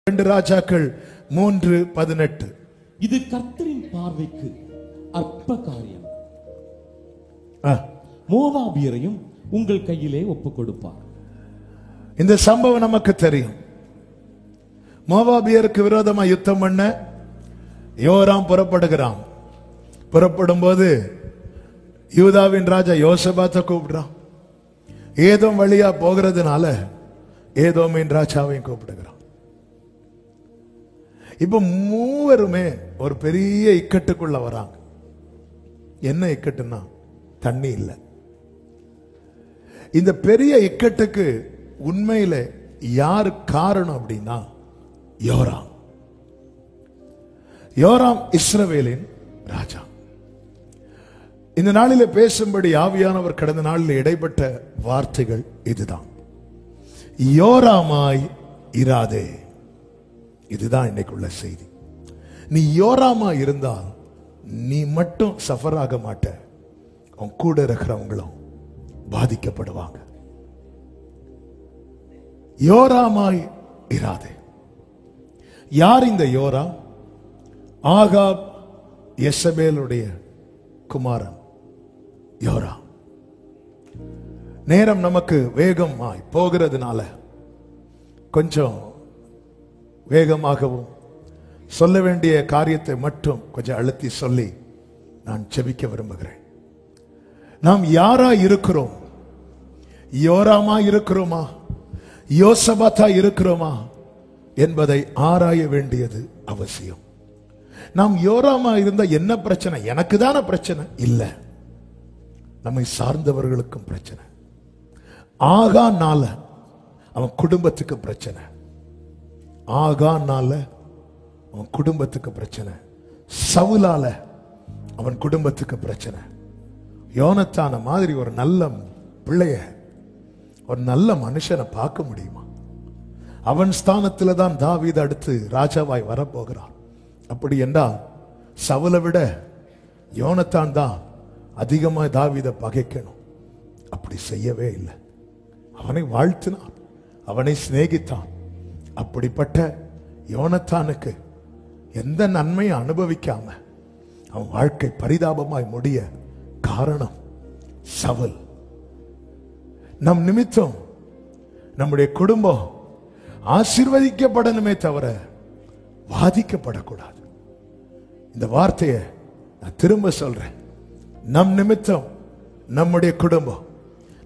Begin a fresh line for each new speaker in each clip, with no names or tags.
2 ராஜாக்கள் 3:18.
இது கர்த்தரின் பார்வைக்கு அற்ப காரியம். மோவாபியரையும் உங்கள் கையிலே ஒப்புக் கொடுப்பார்.
இந்த சம்பவம் நமக்கு தெரியும். மோவாபியருக்கு விரோதமா யுத்தம் பண்ண யோராம் புறப்படுகிறான். புறப்படும் போது யூதாவின் ராஜா யோசபாத்தை கூப்பிடுறான். ஏதோம் வழியா போகிறதுனால ஏதோமின் ராஜாவையும் கூப்பிடுகிறான். இப்ப மூவருமே ஒரு பெரிய இக்கட்டுக்குள்ள வராங்க. என்ன இக்கட்டுன்னா தண்ணி இல்லை. இந்த பெரிய இக்கட்டுக்கு உண்மையில யாரு காரணம் அப்படின்னா யோராம். யோராம் இஸ்ரவேலின் ராஜா. இந்த நாளில பேசும்படி ஆவியானவர் கடந்த நாளில் இடைப்பட்ட வார்த்தைகள் இதுதான். யோராமாய் இராதே. இதுதான் இன்னைக்குள்ள செய்தி. நீ யோராமா இருந்தால் நீ மட்டும் சஃபர் ஆக மாட்ட, உன் கூட இருக்கிறவங்களும் பாதிக்கப்படுவாங்க. யோராமாய் இராதே. யார் இந்த யோராம்? ஆகாப் யெசபேலுடைய குமாரன் யோராம். நேரம் நமக்கு வேகமாய் போகிறதுனால கொஞ்சம் வேகமாகவும் சொல்ல வேண்டிய காரியத்தை மட்டும் கொஞ்சம் அழுத்தி சொல்லி நான் ஜெபிக்க விரும்புகிறேன். நாம் யாரா இருக்கிறோம்? யோராமா இருக்கிறோமா, யோசபாத்தா இருக்கிறோமா என்பதை ஆராய வேண்டியது அவசியம். நாம் யோராமா இருந்தா என்ன பிரச்சனை? எனக்கு தானே பிரச்சனை இல்ல, நம்மை சார்ந்தவர்களுக்கும் பிரச்சனை. ஆகானால அவன் குடும்பத்துக்கு பிரச்சனை. ஆகானால அவன் குடும்பத்துக்கு பிரச்சனை. சவுலால அவன் குடும்பத்துக்கு பிரச்சனை. யோனத்தான மாதிரி ஒரு நல்ல பிள்ளைய, ஒரு நல்ல மனுஷனை பார்க்க முடியுமா? அவன் ஸ்தானத்துல தான் தாவீது அடுத்து ராஜாவாய் வரப்போகிறான். அப்படி என்றால் சவுலை விட யோனத்தான் தான் அதிகமாக தாவீதை பகைக்கணும். அப்படி செய்யவே இல்லை. அவனை வாழ்த்தினான், அவனை சிநேகித்தான். அப்படிப்பட்ட யோனத்தானுக்கு எந்த நன்மையும் அனுபவிக்காம அவன் வாழ்க்கை பரிதாபமாய் முடிய காரணம் சவுல். நம் நிமித்தம் நம்முடைய குடும்பம் ஆசீர்வதிக்கப்படணுமே தவிர பாதிக்கப்படக்கூடாது. இந்த வார்த்தையை நான் திரும்ப சொல்றேன். நம் நிமித்தம் நம்முடைய குடும்பம்,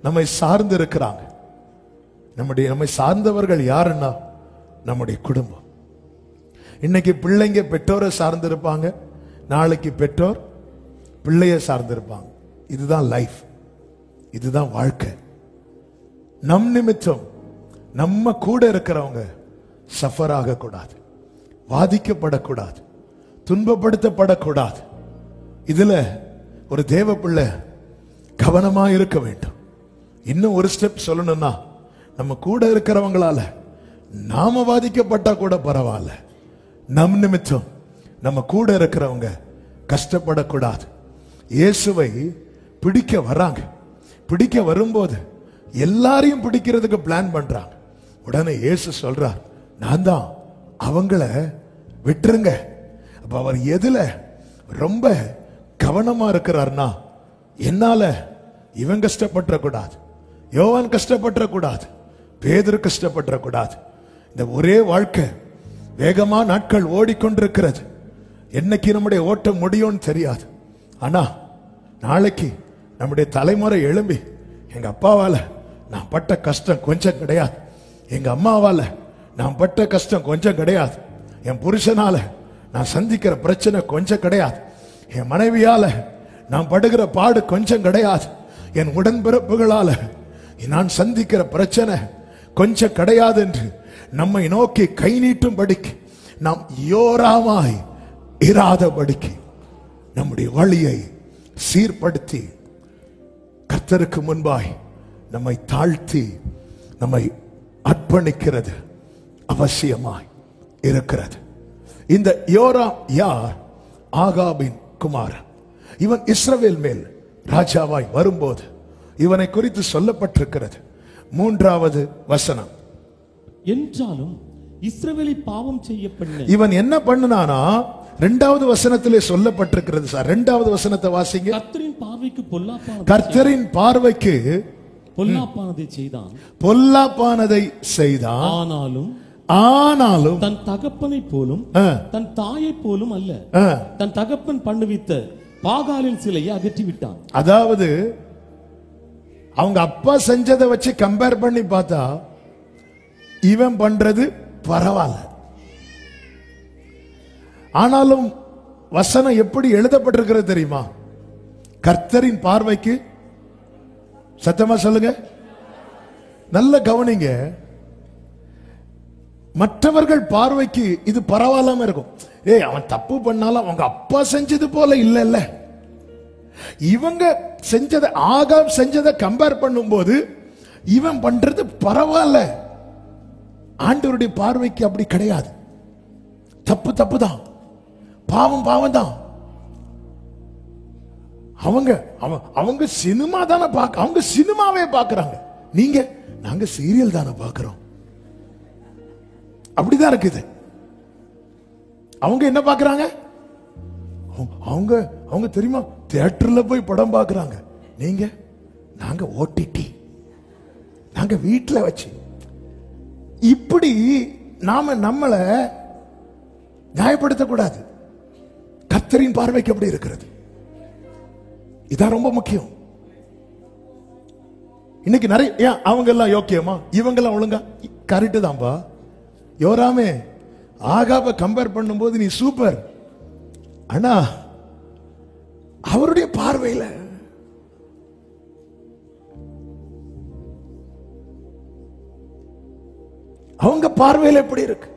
நம்மை சார்ந்து இருக்கிறாங்க. நம்மை சார்ந்தவர்கள் யாருன்னா நம்முடைய குடும்பம். இன்னைக்கு பிள்ளைங்க பெற்றோரை சார்ந்திருப்பாங்க, நாளைக்கு பெற்றோர் பிள்ளைய சார்ந்திருப்பாங்க. இதுதான் லைஃப், இதுதான் வாழ்க்கை. நம் நிமித்தம் நம்ம கூட இருக்கிறவங்க சஃபர் ஆகக்கூடாது, பாதிக்கப்படக்கூடாது, துன்பப்படுத்தப்படக்கூடாது. இதுல ஒரு தேவ பிள்ளை கவனமா இருக்க வேண்டும். இன்னும் ஒரு ஸ்டெப் சொல்லணும்னா, நம்ம கூட இருக்கிறவங்களால நாம பாதிக்கப்பட்டா கூட பரவாயில்ல, நம் நிமித்தம் நம்ம கூட இருக்கிறவங்க கஷ்டப்படக்கூடாது. இயேசுவை பிடிக்க வராங்க. பிடிக்க வரும்போது எல்லாரையும் பிடிக்கிறதுக்கு பிளான் பண்றாங்க. உடனே இயேசு சொல்றார், நான் தான் அவங்கள விட்டுருங்க. அப்ப அவர் எதுல ரொம்ப கவனமா இருக்கிறார்னா, என்னால இவன் கஷ்டப்படக்கூடாது, யோவான் கஷ்டப்படக்கூடாது, பேதுரு கஷ்டப்படக்கூடாது. இந்த ஒரே வாழ்க்கை, வேகமா நாட்கள் ஓடிக்கொண்டிருக்கிறது. என்னைக்கு நம்முடைய ஓட்டம் முடியும்னு தெரியாது. ஆனா நாளைக்கு நம்முடைய தலைமுறை எழும்பி, எங்க அப்பாவால நான் பட்ட கஷ்டம் கொஞ்சம் கிடையாது, எங்க அம்மாவால நான் பட்ட கஷ்டம் கொஞ்சம் கிடையாது, என் புருஷனால நான் சந்திக்கிற பிரச்சனை கொஞ்சம் கிடையாது, என் மனைவியால நான் படுகிற பாடு கொஞ்சம் கிடையாது, என் உடன்பிறப்புகளால நான் சந்திக்கிற பிரச்சனை கொஞ்சம் கிடையாது என்று நம்மை நோக்கி கை நீட்டும் படிக்கு, நாம் யோராமாய் இராதபடிக்கு நம்முடைய வழியை சீர்படுத்தி கர்த்தருக்கு முன்பாய் நம்மை தாழ்த்தி நம்மை அர்ப்பணிக்கிறது அவசியமாய் இருக்கிறது. இந்த யோராம் யார்? ஆகாபின் குமாரன். இவன் இஸ்ரவேல் மேல் ராஜாவாய் வரும்போது இவனை குறித்து சொல்லப்பட்டிருக்கிறது 3வது வசனம்.
என்றாலும் இஸ்ரவேலை பாவம் செய்ய பண்ண
இவன் என்ன பண்ணுனானா, 2வது வசனத்திலே சொல்லப்பட்டிருக்கிறது சார். 2வது வசனத்தை வாசிங்க.
கர்த்தரின் பார்வைக்கு
கர்த்தரின் பார்வைக்கு
பொல்லாப்பானதை செய்தான்,
பொல்லாப்பானதை செய்தான். ஆனாலும்
தன் தகப்பனை போலும் தன் தாயை போலும் அல்ல, தன் தகப்பன் பண்ணுவித்த பாகாலின் சிலையை அகற்றி விட்டான்.
அதாவது அவங்க அப்பா செஞ்சதை வச்சு கம்பேர் பண்ணி பார்த்தா இவன் பண்றது பரவாயில்ல. ஆனாலும் வசனம் எப்படி எழுதப்பட்டிருக்கிறது தெரியுமா? கர்த்தரின் பார்வைக்கு, சத்தமா சொல்லுங்க, நல்ல கவனிங்க, மற்றவர்கள் பார்வைக்கு இது பரவாயில்லாம இருக்கும். அவன் தப்பு பண்ணாலும் அவங்க அப்பா செஞ்சது போல இல்ல இல்ல, இவங்க செஞ்சதை, ஆகாப் செஞ்சதை கம்பேர் பண்ணும்போது இவன் பண்றது பரவாயில்ல. ஆண்டவருடைய பார்வைக்கு அப்படி கிடையாது. தப்பு தப்பு தான், பாவம் பாவம் தான். அவங்க சினிமா தானே அவங்க சினிமாவே பார்க்கறாங்க. நாங்க சீரியல் தானே பார்க்கிறோம். அப்படிதான் இருக்குது. அவங்க என்ன பார்க்கறாங்க? அவங்க தெரியுமா, தியேட்டர்ல போய் படம் பார்க்கறாங்க. நாங்க ஓடிடி, நாங்க வீட்டுல வச்சு. இப்படி நாம நம்மளை நியாயப்படுத்த கூடாது. கர்த்தரின் பார்வைக்கு அப்படி இருக்கிறது. இதான் ரொம்ப முக்கியம். இன்னைக்கு நிறைய அவங்க எல்லாம் யோக்கியமா, இவங்க எல்லாம் ஒழுங்கா, கரெக்ட் தான்பா. யோராமே ஆகாப கம்பேர் பண்ணும்போது நீ சூப்பர், ஆனா அவருடைய பார்வையில அவங்க பார்வையில் எப்படி இருக்கு?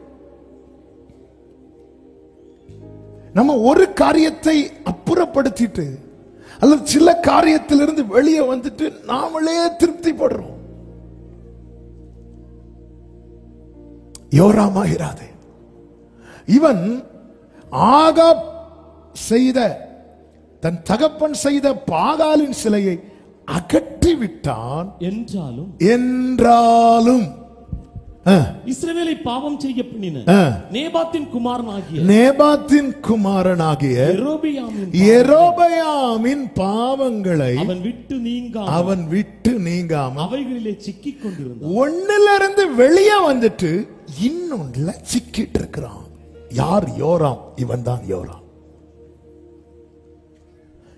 நம்ம ஒரு காரியத்தை அப்புறப்படுத்திட்டு அல்லது சில காரியத்திலிருந்து வெளியே வந்துட்டு நாமளே திருப்தி படுறோம். யோராமாகிறாதே. இவன் ஆகாப் செய்த, தன் தகப்பன் செய்த பாகாலின் சிலையை அகற்றி விட்டான். என்றாலும்
இஸ்ரவேலை பாவம் செய்ய பண்ணின நேபாத்தின் குமாரனாகிய
யெரொபெயாமின் பாவங்களை
அவன் விட்டு நீங்காமல்
அவைகளிலே சிக்கிக் கொண்டிருந்தான். ஒண்ணிலிருந்து வெளியே வந்துட்டு இன்னொன்றுல சிக்கிட்டு இருக்கிறான். யார்? யோராம். இவன் தான் யோராம்.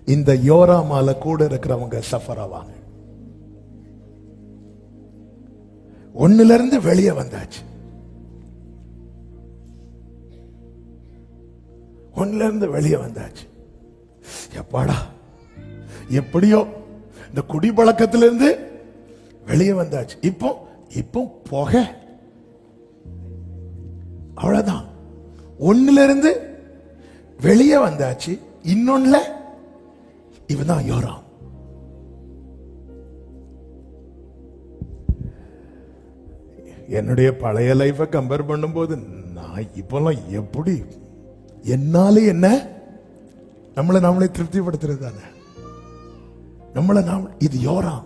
இந்த யோராமால கூட இருக்கிறவங்க சஃபர் ஆவாங்க. ஒண்ணிலிருந்து வெளியே வந்தாச்சு. ஒன்னிலிருந்து வெளியே வந்தாச்சு. எப்பாடா, எப்படியோ இந்த குடிப்பழக்கத்திலிருந்து வெளியே வந்தாச்சு. இப்போ புகை, அவ்வளவுதான். ஒன்னிலிருந்து வெளியே வந்தாச்சு. இன்னொன்னுல இவன் தான் யோராம். என்னுடைய பழைய லைஃபை கம்பேர் பண்ணும்போது நான் இப்பெல்லாம் எப்படி, என்னாலே என்ன நம்மளை திருப்திப்படுத்துறது தானே. இது யோராம்.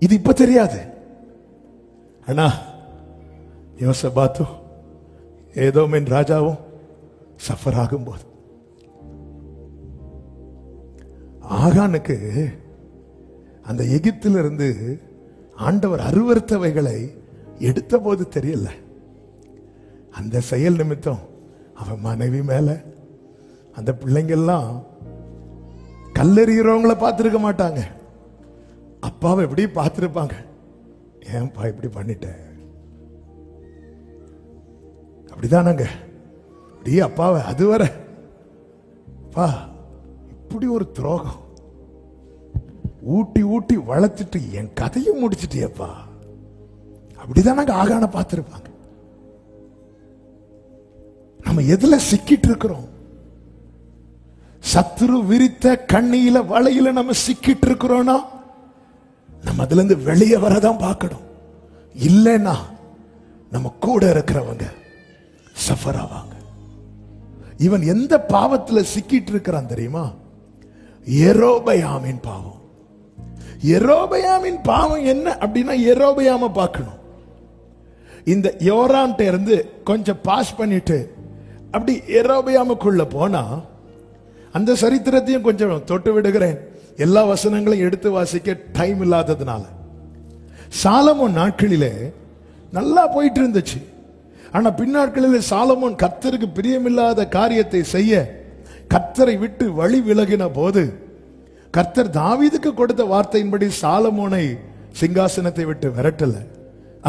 இது இப்ப தெரியாது. ஆனா யோசபாத்தும் ஏதோமின் ராஜாவும் சஃபர் ஆகும்போது ஆகானுக்கு அந்த எகிப்திலிருந்து ஆண்டவர் அருவருத்தவைகளை எடுத்த போது தெரியல. அந்த செயல் நிமித்தம் அவன் மனைவி மேல, அந்த பிள்ளைங்கெல்லாம் கல்லெறிகிறவங்களை பார்த்திருக்க மாட்டாங்க, அப்பாவை எப்படி பார்த்திருப்பாங்க. ஏன்பா இப்படி பண்ணிட்ட? அப்படிதானாங்க. அப்படியே அப்பாவை அதுவரை பா இப்படி ஒரு துரோகம் ஊட்டி ஊட்டி வளர்த்துட்டு என் கதையை முடிச்சிட்டியப்பா, அப்படிதான் நாங்க ஆகான பார்த்திருப்பாங்க. நம்ம எதுல சிக்கிட்டு இருக்கிறோம்? சத்துரு விரித்த கண்ணியில வலையில நம்ம சிக்கிட்டு இருக்கிறோம்னா நம்ம அதுல இருந்து வெளியே வரதான் பார்க்கணும். இல்லைன்னா நம்ம கூட இருக்கிறவங்க சஃபர் ஆவாங்க. இவன் எந்த பாவத்துல சிக்கிட்டு இருக்கிறான் தெரியுமா? யெரொபெயாமின் பாவம். யெரொபெயாமின் பாவம் என்ன அப்படின்னா, யெரொபெயாமை பார்க்கணும். இந்த யோராம்ட்ட இருந்து கொஞ்சம் பாஸ் பண்ணிட்டு அப்படி யெரொபெயாமுக்குள்ள போனா, அந்த சரித்திரத்தையும் கொஞ்சம் தொட்டு விடுகிறேன், எல்லா வசனங்களையும் எடுத்து வாசிக்க டைம் இல்லாததுனால. சாலமோன் நாட்களிலே நல்லா போயிட்டு இருந்துச்சு. ஆனா பின்னாட்களில் சாலமோன் கர்த்தருக்கு பிரியமில்லாத காரியத்தை செய்ய கர்த்தரை விட்டு வழி விலகின போது கர்த்தர் தாவீதுக்கு கொடுத்த வார்த்தையின்படி சாலமோனை சிங்காசனத்தை விட்டு விரட்டல,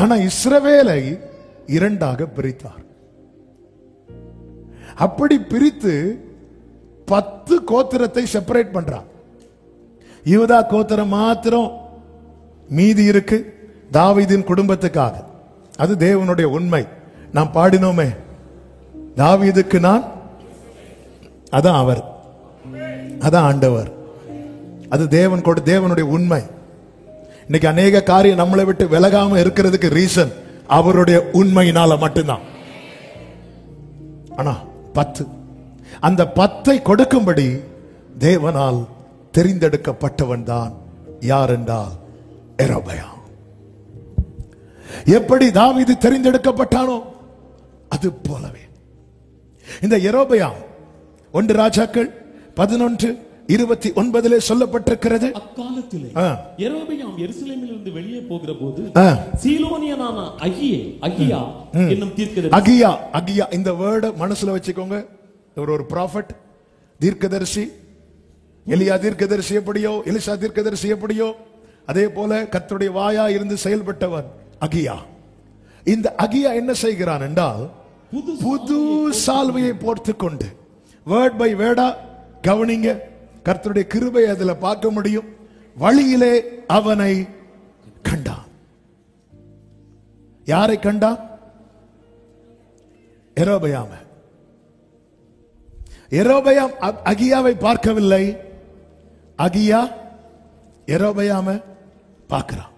ஆனா இஸ்ரவேலை இரண்டாக பிரித்தார். அப்படி பிரித்து 10 கோத்திரத்தை செப்பரேட் பண்றார். யூதா கோத்திரம் மாத்திரம் மீதி இருக்கு தாவீதின் குடும்பத்துக்காக. அது தேவனுடைய உண்மை. நாம் பாடினோமே, தாவீதுக்கு நான், அதான் அவர், அதான் ஆண்டவர். அது தேவனுடைய உண்மை. இன்னைக்கு அநேக காரியம் நம்மளை விட்டு விலகாம இருக்கிறதுக்கு ரீசன் அவருடைய உண்மையினால மட்டும்தான். ஆனா 10, அந்த 10 கொடுக்கும்படி தேவனால் தெரிந்தெடுக்கப்பட்டவன் தான் யார் என்றால் யெரொபெயாம். எப்படி தாவீது தெரிந்தெடுக்கப்பட்டானோ அது போலவே இந்த யெரொபெயாம் 1 ராஜாக்கள் 11:29 சொல்லப்பட்டிருக்கிறது.
அக்காலத்திலே யெரொபெயாம் எருசலேமிலிருந்து வெளியே போகிற போது சீலோனியனான அகியா என்னும் தீர்க்கதரிசி, அகியா இந்த வேர்ட் மனசுல வச்சுக்கோங்க. ஒரு ப்ராஃபட், தீர்க்கதரிசி. எலியா தீர்க்கதரிசி எப்படியோ, எலிசா தீர்க்கதரிசி எப்படியோ, அதே போல கர்த்தருடைய வாயா இருந்து செயல்பட்டவன் அகியா. இந்த அகியா என்ன செய்கிறான் என்றால், புது சால்வையை போர்த்து கொண்டு, வேர்ட் பை வேர்டா கவனிங்க, கர்த்தருடைய கிருபை அதுல பார்க்க முடியும். வழியிலே அவனை கண்டான். யாரை கண்டான்? யெரொபெயாம். யெரொபெயாம் அகியாவை பார்க்கவில்லை, அகியா யெரொபெயாம பார்க்கிறான்.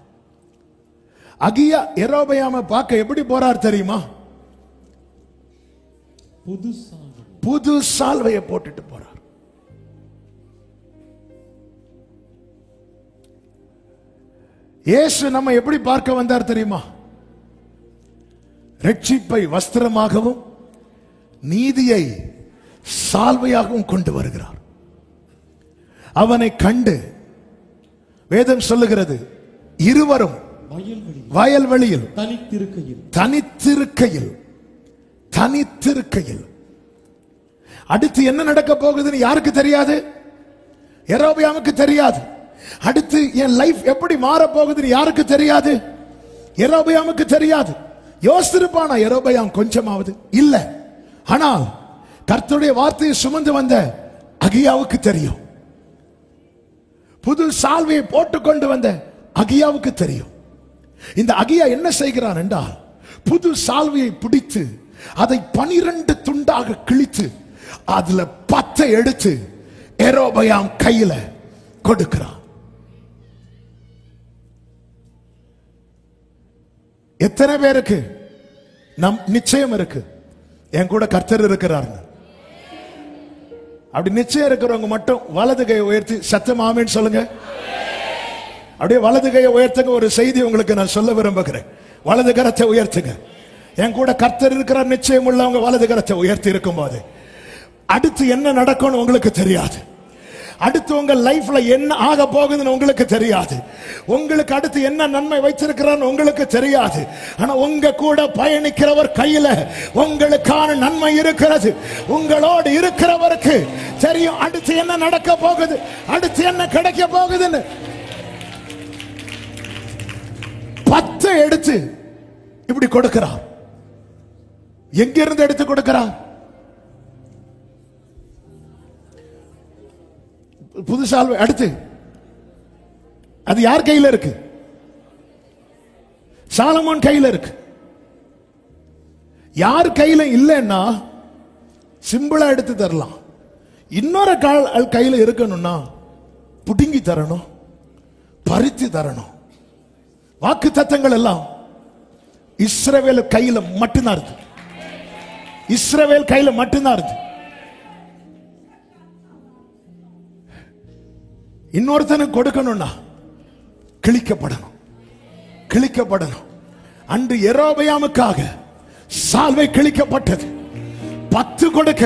அகியா யெரொபெயாம பார்க்க எப்படி போறார் தெரியுமா? புது சால்வையை போட்டுட்டு போறார். இயேசு நம்ம எப்படி பார்க்க வந்தார் தெரியுமா? ரட்சிப்பை வஸ்திரமாகவும் நீதியை சால்வையாகவும் கொண்டு வருகிறார். அவனை கண்டு வேதம் சொல்லுகிறது, இருவரும் வயல்வெளியில் தனித்திருக்கையில் அடுத்து என்ன நடக்க போகுதுன்னு யாருக்கு தெரியாது? யெரொபெயாமுக்கு தெரியாது. அடுத்து என் லைஃப் எப்படி மாற போகுதுன்னு யாருக்கு தெரியாது? யெரொபெயாமுக்கு தெரியாது. யோசித்திருப்பானா யெரொபெயாம் கொஞ்சமாவது? இல்ல. ஆனால் கர்த்தருடைய வார்த்தையை சுமந்து வந்த அகியாவுக்கு தெரியும். புது சால்வையை போட்டுக்கொண்டு வந்த அகியாவுக்கு தெரியும். இந்த அகியா என்ன செய்கிறான் என்றால், புது சால்வையை பிடித்து அதை 12 துண்டாக கிழித்து அதுல 10 எடுத்து யெரொபெயாம் கையில கொடுக்கிறான். எத்தனை பேருக்கு நம் நிச்சயம் இருக்கு என் கூட கர்த்தர் இருக்கிறார்? அப்படி நிச்சயம் இருக்கிறவங்க மட்டும் வலது கையை உயர்த்தி சத்தம் ஆமென் சொல்லுங்க. அப்படியே வலது கையை உயர்த்துங்க. ஒரு செய்தி உங்களுக்கு நான் சொல்ல விரும்புகிறேன். வலது கரத்தை உயர்த்துங்க. என் கூட கர்த்தர் இருக்கிறார் நிச்சயம் உள்ளவங்க வலது கரத்தை உயர்த்தி இருக்கும் போது அடுத்து என்ன நடக்கும்னு உங்களுக்கு தெரியாது. அடுத்து உங்க லைஃப்ல என்ன ஆக போகுதுன்னு உங்களுக்கு தெரியாது. உங்களுக்கு அடுத்து என்ன நன்மை வைத்திருக்கிறான்னு உங்களுக்கு தெரியாது. ஆனா உங்க கூட பயணிக்கிறவர் கையில உங்களுக்கான நன்மை இருக்கிறது. உங்களோடு இருக்கிறவருக்கு தெரியும் அடுத்து என்ன நடக்க போகுது, அடுத்து என்ன கிடைக்க போகுதுன்னு. 10 எடுத்து இப்படி கொடுக்கிறார். எங்கிருந்து எடுத்து கொடுக்கிறார்? புது சால்வை. அடுத்து அது யார் கையில இருக்கு? சாலமோன் கையில இருக்கு. யார் கையில இல்லைன்னா சிம்பிளா எடுத்து தரலாம். இன்னொரு கையில இருக்கணும்னா புடுங்கி தரணும், பறித்து தரணும். வாக்கு தத்தங்கள் எல்லாம் இஸ்ரவேல் கையில மட்டும்தான் இருக்கு. இஸ்ரவேல் கையில மட்டும்தான் இருக்கு. இன்னொருத்தனுக்கு கொடுக்கணும்னா கிழிக்கப்படணும்.
அன்று யெரொபெயாமுக்காக சால்வை கிழிக்கப்பட்டது. 10 கொடுக்க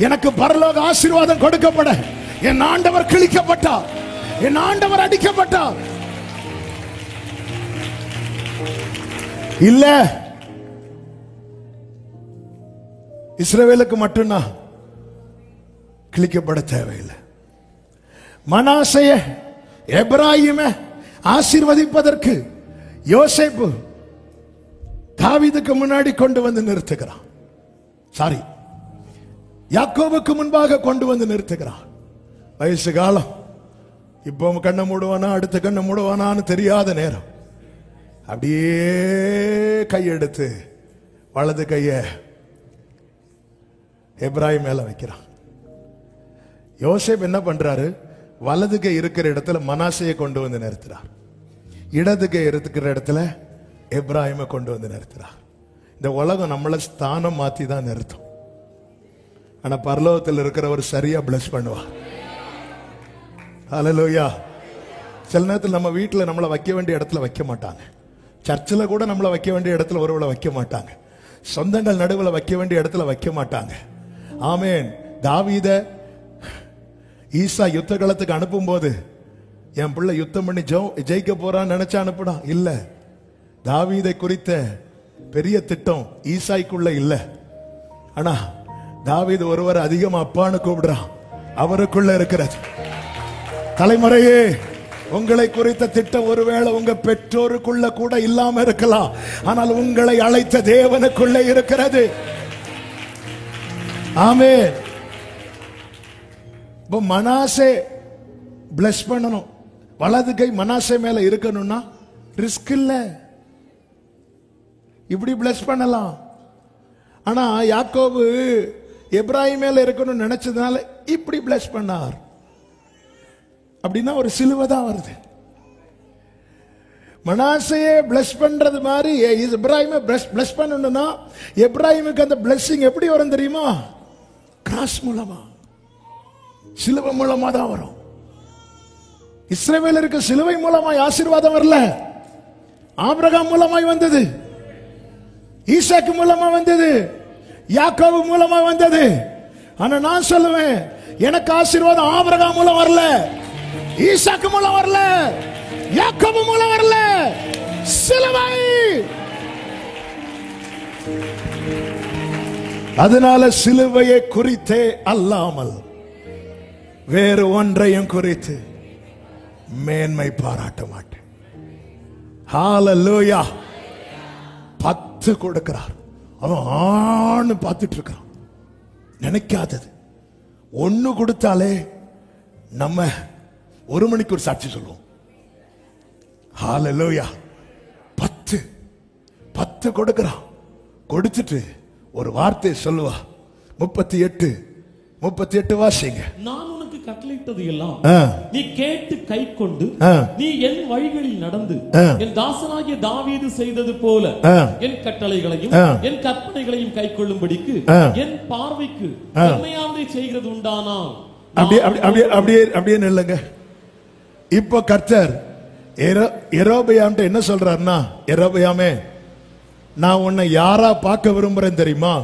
எனக்கு பரலோக ஆசீர்வாதம் கொடுக்கப்பட என் ஆண்டவர் கிழிக்கப்பட்டார், என் ஆண்டவர் அடிக்கப்பட்டார். இல்ல இஸ்ரவேலுக்கு மட்டும்தான் கிழிக்கப்பட தேவையில்லை. மனாசேய எப்ராயிமை ஆசீர்வதிப்பதற்கு யோசேப்பு தாவீதுக்கு முன்னாடி கொண்டு வந்து நிறுத்துகிறான். சாரி, யாக்கோபுக்கு முன்பாக கொண்டு வந்து நிறுத்துகிறான். வயசு காலம், இப்போ கண்ணை மூடுவானா அடுத்த கண்ணை மூடுவானான்னு தெரியாத நேரம், அப்படியே கையெடுத்து வலது கைய எப்ராயிம் மேல வைக்கிறான். யோசேப் என்ன பண்றாரு? வலது கை இருக்கிற இடத்துல மனாசையை கொண்டு வந்து நிறுத்துறார், இடது கை இருக்கிற இடத்துல எப்ராயிமை கொண்டு வந்து நிறுத்துறார். இந்த உலகம் நம்மளை ஸ்தானம் மாத்தி தான் நிறுத்தும். ஆனா பரலோகத்தில் இருக்கிறவர் சரியா பிளஸ் பண்ணுவார். ஹல்லேலூயா. சில நேரத்தில் நம்ம வீட்டில் நம்மளை வைக்க வேண்டிய இடத்துல வைக்க மாட்டாங்க, சர்ச்சில் கூட நம்மளை வைக்க வேண்டிய இடத்துல ஒருவளை வைக்க மாட்டாங்க, சொந்தங்கள் நடுவில் வைக்க வேண்டிய இடத்துல வைக்க மாட்டாங்க. ஆமேன். தாவீத ஈசா யுத்த களத்துக்கு அனுப்பும் போது என் பிள்ளை யுத்தம் பண்ணி ஜெயிக்க போறான்னு நினைச்சா அனுப்புனா இல்ல. தாவீதை குறித்த பெரிய திட்டம் ஈசாய்க்குள்ள இல்ல. ஆனா தாவீது ஒருவர் அதிகமா அப்பான்னு கூப்பிடுறான், அவருக்குள்ள இருக்கிறது. தலைமுறையே, உங்களை குறித்த திட்டம் ஒருவேளை உங்க பெற்றோருக்குள்ள கூட இல்லாம இருக்கலாம், ஆனால் உங்களை அழைத்த தேவனுக்குள்ள இருக்கிறது. ஆமென். மனாசே பிளஸ் பண்ணணும், வலது கை மனாசே மேல இருக்கணும்னா ரிஸ்க் இல்ல, இப்படி பிளஸ் பண்ணலாம். ஆனா யாக்கோபு எப்ராயிம் மேல இருக்கணும்னு நினைச்சதுனால இப்படி பிளஸ் பண்ணார். அப்படின்னா ஒரு சிலுவை தான் வருது. மனாசையே பிளஸ் பண்றது மாதிரி எப்ராயிமை பிளஸ் பண்ணணும்னா எப்ராயிமுக்கு அந்த பிளஸிங் எப்படி வரும் தெரியுமா? கிராஸ் மூலமா, சிலுவை மூலமா தான் வரும். இஸ்ரவேலருக்கு சிலுவை மூலமாய் ஆசீர்வாதம் வரல, ஆபிரகாம் மூலமாய் வந்தது, ஈசாக்கு மூலமா வந்தது, யாக்கோபு மூலமா வந்தது. ஆனா நான் சொல்லுவேன், எனக்கு ஆசீர்வாதம் ஆபிரகாம் மூலம் வரல, ஈசாக்கு மூலம் வரல, யாக்கோபு மூலம் வரல, சிலுவை. அதனால சிலுவையை குறித்தே அல்லாமல் வேறு ஒன்றையும் குறித்து மேன்மை பாராட்ட மாட்டேன். ஹல்லேலூயா. 10 கொடுக்கிறார், அவன் ஆணு பார்த்துட்டு இருக்கான். நினைக்காதது 1 கொடுத்தாலே நம்ம 1 மணிக்கு ஒரு சாட்சி சொல்லுவோம். ஹல்லேலூயா. 10 கொடுக்கிறான். கொடுத்துட்டு ஒரு வார்த்தை சொல்லுவா. 38 வாசிங்க.
நான் உனக்கு கட்டளையிட்டது எல்லாம் நீ கேட்டு கை கொண்டு நீ என் வழிகளில் நடந்து என் தாசனாகிய தாவீது செய்தது போல என் கட்டளைகளையும் என் கற்பனைகளையும் கை கொள்ளும்படிக்கு என் பார்வைக்கு நன்மையானதை செய்கிறது உண்டானா.
அப்படியே நில்லுங்க. இப்போ கர்த்தர் யெரொபெயாம்ட்ட என்ன சொல்றாருன்னா, யெரொபெயாமே, நான் உன்னை யாரா பார்க்க விரும்புறேன் தெரியுமா?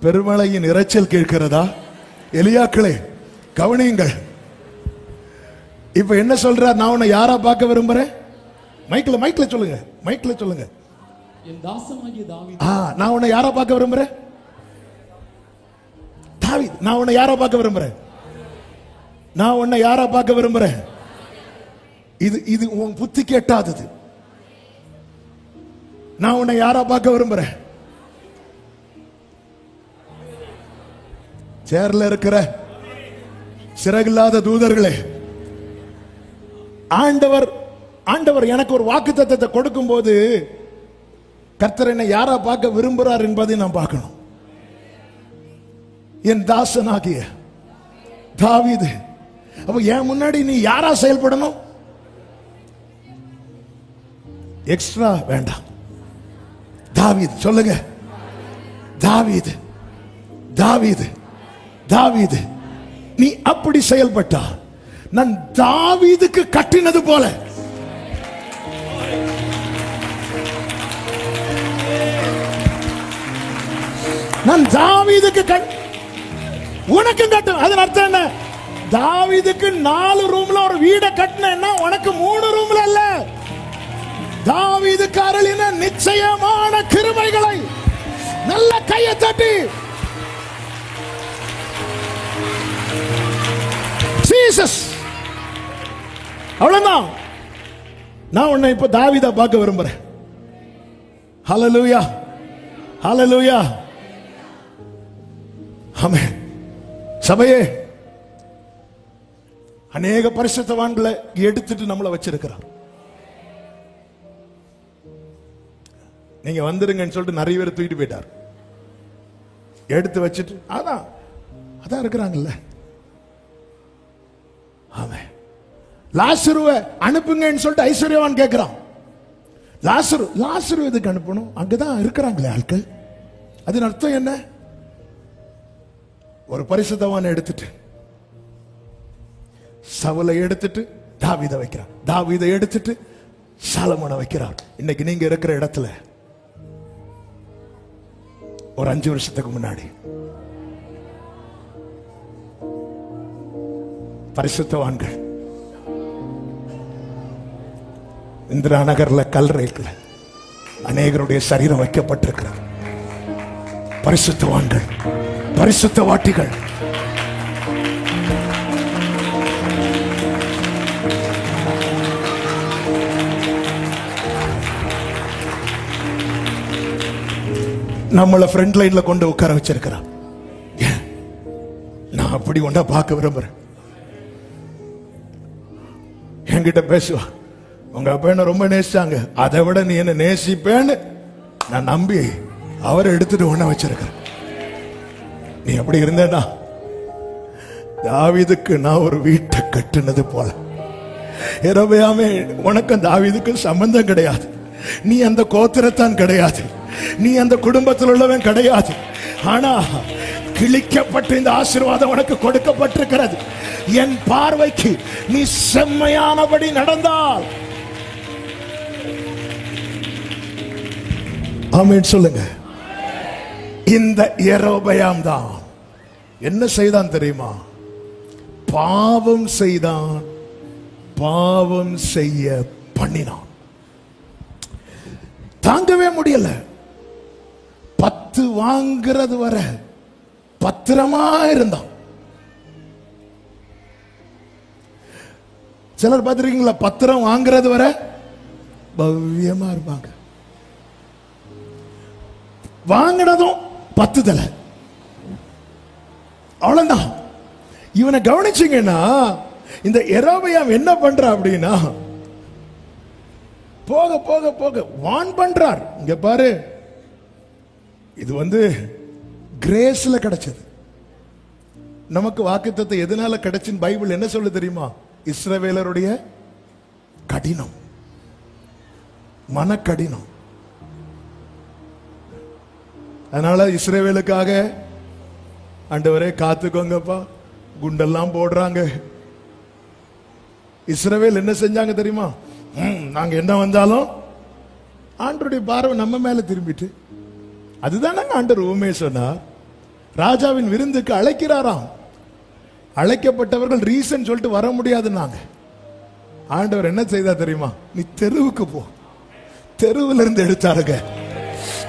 பெருமழையின் இரைச்சல் கேட்கிறதா? எலியாக்களே கவனியுங்கள். இப்ப என்ன சொல்றார்? நான் உன்னை யாரா பார்க்க விரும்புறேன்? மைக்ல சொல்லுங்க, மைக்ல சொல்லுங்க.
என் தாசனாகிய தாவீது.
நான் உன்னை யாரா பார்க்க விரும்புறேன்? தாவீது. நான் உன்னை யாரா பார்க்க விரும்புறேன்? நான் உன்னை யாரா பார்க்க விரும்புறேன்? இது உன் புத்தி கேட்டாதது. நான் உன்னை யாரா பார்க்க விரும்புறேன்? சேர்ல இருக்கிற சிறகில்லாத தூதர்களே, ஆண்டவர் எனக்கு ஒரு வாக்குத்தத்தத்தை கொடுக்கும் போது கர்த்தர் என்னை யாரா பார்க்க விரும்புறார் என்பதை நான் பார்க்கணும். என் தாசனாகிய தாவீது. அப்ப என் முன்னாடி நீ யாரா செயல்படணும்? எக்ஸ்ட்ரா வேண்டாம். தாவீது சொல்லுங்க. தாவீது, தாவீது, தாவீது. நீ அப்படி செயல்பட்டா நான் தாவீதுக்கு கட்டினது போல. நான் தாவீதுக்கு உனக்கு கட்டும். அதன் அர்த்தம் என்ன? தாவீதுக்கு 4 ரூம்ல ஒரு வீடை கட்டினா உனக்கு 3 ரூம்ல அல்ல. தாவீதுக்கு அருளின நிச்சயமான கிருபைகளை நல்ல கையை தட்டி ஜீசஸ். அவ்வளவுதான். நான் உன்னை இப்ப தாவீதா பார்க்க விரும்புறேன். ஹல்லேலூயா, ஹல்லேலூயா, ஆமென். சபையே, அநேக பரிசுத்தவான்களை எடுத்துட்டு நம்மளை வச்சிருக்கிறார். நீங்க வந்துருங்கன்னு சொல்லிட்டு நிறைய பேர் தூக்கிட்டு போயிட்டார். எடுத்து வச்சுட்டு அதான் இருக்கிறாங்கல்ல. ஆமென். லாசருவை அனுப்புங்கன்னு சொல்லிட்டு ஐஸ்வர்யவான் கேட்கிறான். லாசரு எதுக்கு அனுப்பணும்? அங்கதான் இருக்கிறாங்களே ஆட்கள். அதன் அர்த்தம் என்ன? ஒரு பரிசுத்தவான் எடுத்துட்டு சவுலை எடுத்துட்டு தாவீதை வைக்கிறார். தாவீதை எடுத்துட்டு சாலமோனை வைக்கிறார். இன்னைக்கு நீங்க இருக்கிற இடத்துல ஒரு 5 வருஷத்துக்கு முன்னாடி பரிசுத்தவான்கள் இந்திரா நகர்ல கல்றைக்குள்ள அநேகருடைய சரீரம் வைக்கப்பட்டிருக்கிறார். பரிசுத்தவான்கள், பரிசுத்தவாட்டிகள். நம்மளை ஃப்ரண்ட் லைன்ல கொண்டு உட்கார வச்சிருக்கிறான். நான் அப்படி ஒன்றா பார்க்க விரும்புறேன். என்கிட்ட பேசுவா, உங்க அப்பா என்ன ரொம்ப நேசிச்சாங்க, அதை விட நீ என்ன நேசிப்பேன்னு நான் நம்பி அவரை எடுத்துட்டு ஒண்ண வச்சிருக்கிறேன். நீ அப்படி இருந்தேன்னா தாவீதுக்கு நான் ஒரு வீட்டை கட்டுனது போல. யெரொபெயாமே, உனக்கு தாவீதுக்கு சம்பந்தம் கிடையாது. நீ அந்த கோத்திரத்தான் கிடையாது. நீ அந்த குடும்பத்தில் உள்ளவன் கிடையாது. ஆனா கிழிக்கப்பட்ட இந்த ஆசீர்வாதம் உனக்கு கொடுக்கப்பட்டிருக்கிறது. என் பார்வைக்கு நீ செம்மையானபடி நடந்தால். ஆமென் சொல்லுங்க. இந்த யெரொபெயாம் தான் என்ன செய்தான் தெரியுமா? பாவம் செய்தான், பாவம் செய்ய பண்ணினான். தாங்கவே முடியல. 10 வாங்கிறது வர பத்திரமா இருந்தான். சிலர் பார்த்திருக்கீங்களா? பத்திரம் வாங்கிறது வர பவ்யமா இருப்பாங்க. வாங்கினதும் 10 தலை. அவ்வளவுதான். இவனை கவனிச்சீங்கன்னா இந்த யெரொபெயாம் என்ன பண்றா அப்படின்னா, போக போக போக வான் பண்றார். இங்க பாரு, இது கிரேஸ்ல கிடைச்சது. நமக்கு வாக்குத்தத்தம் எதனால கிடைச்சுன்னு பைபிள் என்ன சொல்ல தெரியுமா? இஸ்ரவேலருடைய கடினம், மன கடினம். அதனால இஸ்ரவேலுக்காக ஆண்டவரே காத்துக்கோங்கப்பா, குண்டெல்லாம் போடுறாங்க. இஸ்ரவேல் என்ன செஞ்சாங்க தெரியுமா? நாங்க என்ன வந்தாலும் ஆண்டவருடைய பார்வை நம்ம மேல திரும்பிட்டு, அதுதான் ஆண்டவர் உண்மையை சொன்னார். ராஜாவின் விருந்துக்கு அழைக்கிறாராம். அழைக்கப்பட்டவர்கள் ரீசன் சொல்லிட்டு வர முடியாதுன்னாங்க. ஆண்டவர் என்ன செய்தா தெரியுமா? நீ தெருவுக்கு போ. தெருவில் இருந்து எடுத்தாருங்க.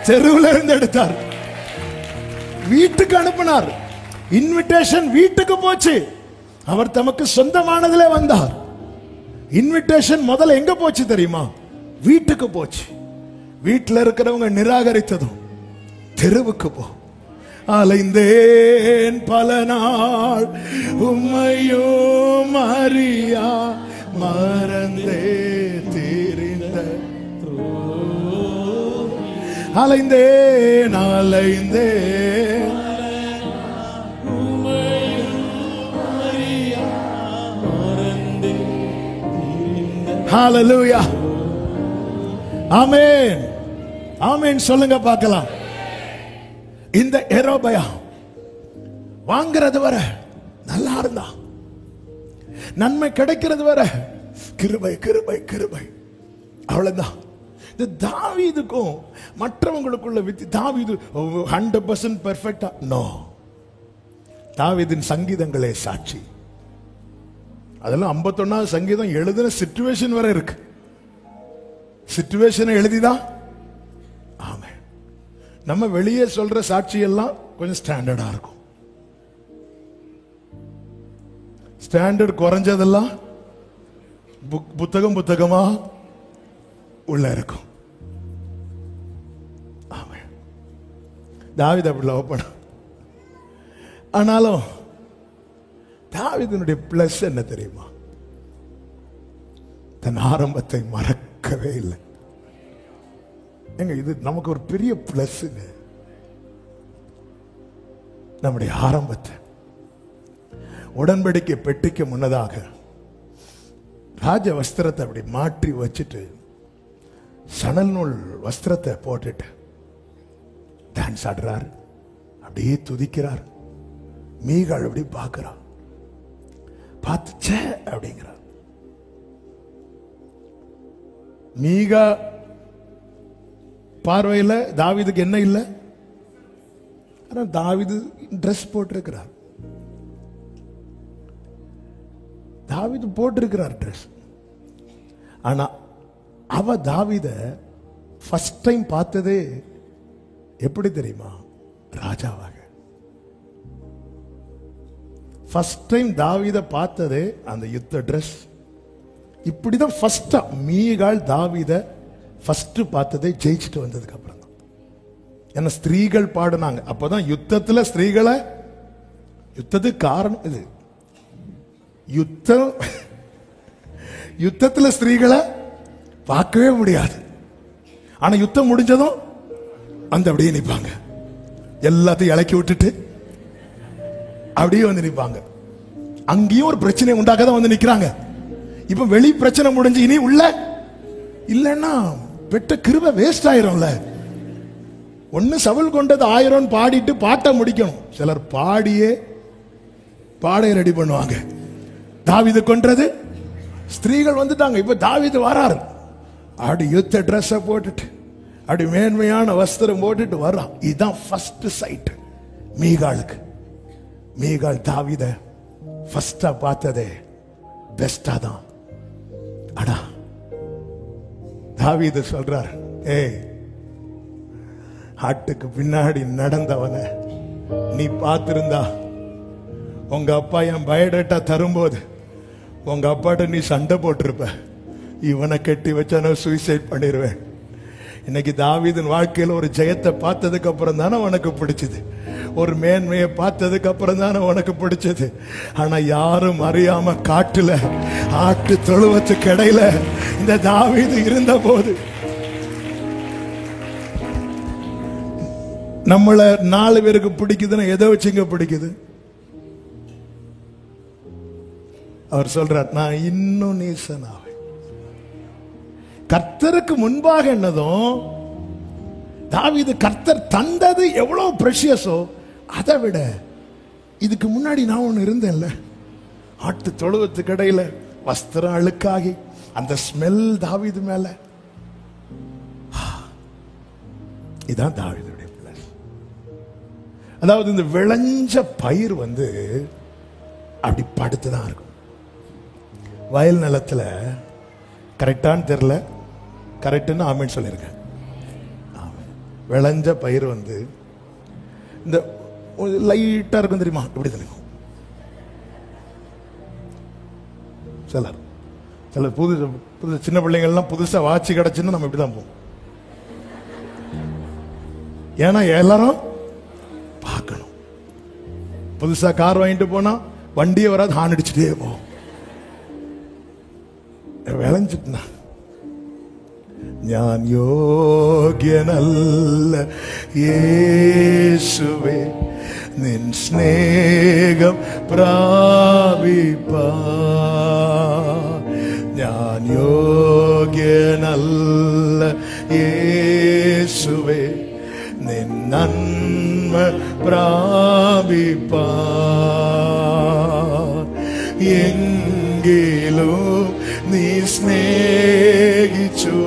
தெருவில் இருந்து எடுத்தார். வீட்டுக்கு அனுப்பினார். இன்விடேஷன் வீட்டுக்கு போச்சு. அவர் தமக்கு சொந்தமானதிலே வந்தார். இன்விடேஷன் முதல்ல எங்க போச்சு தெரியுமா? வீட்டுக்கு போச்சு. வீட்டில் இருக்கிறவங்க நிராகரித்ததும் தெருவுக்கு போ. அலைந்தேன் பல நாள் உம்மையும் அறியா, மறந்தே தீரிந்த அலைந்தேன் அலைந்தேன் ஹல்லேலூயா. ஆமென், ஆமென் சொல்லுங்க பார்க்கலாம். இந்த யெரொபெயாம் வாங்கிறது வர நல்லா இருந்தா. நன்மை கிடைக்கிறது வர கிருபை கிருபை கிருபை, அவ்வளவுதான். இந்த தாவீதுக்கும் மற்றவங்களுக்குள்ள தாவீது 100% பெர்ஃபெக்ட்டா? நோ. தாவீதின் சங்கீதங்களே சாட்சி. அதெல்லாம் 51வது சங்கீதம் எழுதின சிச்சுவேஷன் வரை இருக்கு. சிச்சுவேஷனை எழுதிதான். ஆமே. நம்ம வெளியே சொல்ற சாட்சி எல்லாம் கொஞ்சம் ஸ்டாண்டர்டா இருக்கும். ஸ்டாண்டர்ட் குறைஞ்சதெல்லாம் புத்தகமா உள்ள இருக்கும். ஆமே. தாவீது அப்படி லவ் பண்ண. ஆனாலும் தாவீதினுடைய பிளஸ் என்ன தெரியுமா? தன் ஆரம்பத்தை மறக்கவே இல்லை. எங்க இது நமக்கு ஒரு பெரிய பிளஸ். நம்முடைய ஆரம்பத்தை உடன்படிக்கை பெட்டிக்கு முன்னதாக ராஜ வஸ்திரத்தை அப்படி மாற்றி வச்சுட்டு சணல் நூல் வஸ்திரத்தை போட்டுட்டு டான்ஸ் ஆடுறார், அப்படியே துதிக்கிறார். மீகாள் அப்படி பார்க்கிறார், பார்த்துச்சே அப்படிங்கிறார். மீகா பார்வையில தாவீதுக்கு என்ன இல்லை? தாவீது ட்ரெஸ் போட்டிருக்கிறார். தாவீது போட்டிருக்கிறார் ட்ரெஸ். ஆனா அவ தாவீத ஃபர்ஸ்ட் டைம் பார்த்ததே எப்படி தெரியுமா? ராஜாவாக. ஃபர்ஸ்ட் டைம் தாவீத பார்த்ததே அந்த யுத்த ட்ரெஸ். இப்படிதான் ஃபர்ஸ்டா மீகாள் தாவீத ஃபர்ஸ்ட் பார்த்ததே ஜெயிச்சுட்டு வந்ததுக்கு அப்புறம் தான். ஏன்னா ஸ்திரீகள் பாடுனாங்க. அப்பதான் யுத்தத்துல ஸ்திரீகளை, யுத்தத்துக்கு காரணம் இது, யுத்தத்துல ஸ்திரீகளை பார்க்கவே முடியாது. ஆனா யுத்தம் முடிஞ்சதும் அந்த அப்படியே நிப்பாங்க, எல்லாத்தையும் இலக்கி விட்டுட்டு அப்படியே வந்து நிப்பாங்க. அங்கேயும் ஒரு பிரச்சனை உண்டாக்கதான் வந்து நிக்கிறாங்க. இப்ப வெளி பிரச்சனை முடிஞ்சு இனி உள்ள இல்லைன்னா பெற்ற கிருபை வேஸ்ட் ஆயிரும்ல. ஒன்னு சவுல் கொண்டது 1000 பாடிட்டு பாட்டை முடிக்கணும். சிலர் பாடியே பாடைய ரெடி பண்ணுவாங்க. தாவீது கொன்றது ஸ்திரீகள் வந்துட்டாங்க. இப்ப தாவீது வராரு, அப்படி யுத்த ட்ரெஸ் போட்டுட்டு அப்படி மேன்மையான வஸ்திரம் போட்டுட்டு வர்றான். இதுதான் ஃபர்ஸ்ட் சைட் மீகாளுக்கு. மீகாள் தாவீத ஃபர்ஸ்டா பார்த்ததே பெஸ்டா தான். அடா தாவீது சொல்றார், ஏய் ஆட்டுக்கு பின்னாடி நடந்தவன நீ பார்த்திருந்தா உங்க அப்பா என் பயோடேட்டா தரும்போது உங்க அப்பாட்ட நீ சண்டை போட்டிருப்ப. இவனை கட்டி வச்சான சூசைட் பண்ணிடுவேன். இன்னைக்கு தாவீதின் வாழ்க்கையில் ஒரு ஜெயத்தை பார்த்ததுக்கு அப்புறம் தானே உனக்கு பிடிச்சது, ஒரு மேன்மையை பார்த்ததுக்கு அப்புறம் தானே உனக்கு பிடிச்சது. ஆனா யாரும் அறியாம காட்டுல ஆட்டு தொழுவத்துக்கு இடையில இந்த தாவீது இருந்த போது நம்மள 4 பேருக்கு பிடிக்குதுன்னா எதை வச்சுங்க பிடிக்குது? அவர் சொல்றார், நான் இன்னும் நீசனாவேன். கர்த்தருக்கு முன்பாக என்னதும் தாவீது கர்த்தர் தந்தது எவ்வளவு பிரஷியஸோ அதை விட இதுக்கு முன்னாடி நான் ஒண்ணு இருந்தேன்ல, ஆட்டு தொழுவத்துக்கு இடையில வஸ்திரம் அழுக்காகி அந்த ஸ்மெல் தாவீது மேல. இதான் தாவீதுடைய பிளஸ். அதாவது இந்த விளைஞ்ச பயிர் வந்து அப்படி படுத்துதான் இருக்கும். வயல் நிலத்துல கரெக்டான்னு தெரியல, கரெக்டுன்னு ஆமேன்னு சொல்லியிருக்கேன். விளைஞ்ச பயிர் வந்து இந்த லைட்டா இருக்கும் தெரியுமா, எப்படி தெரியும்? சில புது சின்ன பிள்ளைங்கள்லாம் புதுசா வாட்சி கிடைச்சுன்னா நம்ம இப்படிதான் போவோம். ஏன்னா எல்லாரும் பார்க்கணும். புதுசா கார் வாங்கிட்டு போனா வண்டியை வராது, ஹார்ன் அடிச்சுட்டே போவோம். விளைஞ்சிட்டுனா ഞാൻ യോഗ്യനല്ല യേശുവേ നിൻ സ്നേഹം പ്രാപിപ്പാൻ. ഞാൻ യോഗ്യനല്ല യേശുവേ നിൻ നന്മ പ്രാപിപ്പാൻ. എങ്കിലും നീ സ്നേഹിച്ചു,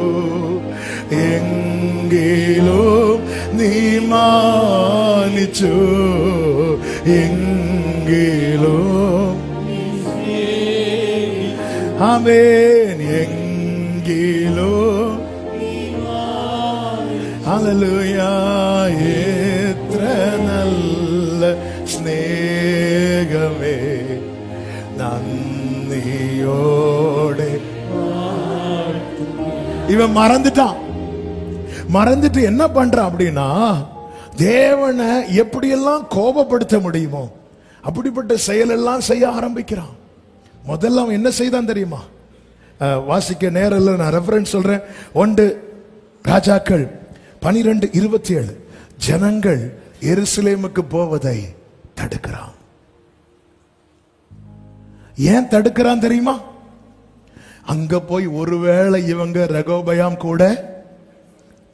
എങ്കിലും നീ മാനിച്ചു, എങ്കിലും ആമേൻ, എങ്കിലും ഹല്ലേലൂയ. എത്ര നല്ല സ്നേഹമേ, நன்றியோടെ. இவன் மறந்துட்டு என்ன பண்றான் அப்படின்னா, தேவனை எப்படியெல்லாம் கோபப்படுத்த முடியுமோ அப்படிப்பட்ட செயல் எல்லாம் செய்ய ஆரம்பிக்கிறான். முதல்ல அவன் என்ன செய்தான் தெரியுமா? வாசிக்க நேரம் இல்லை, நான் ரெஃபரன்ஸ் சொல்றேன். 1 ராஜாக்கள் 12:27. ஜனங்கள் எருசலேமுக்கு போவதை தடுக்கிறான். ஏன் தடுக்கிறான் தெரியுமா? அங்க போய் ஒருவேளை இவங்க ரெகோபயாம் கூட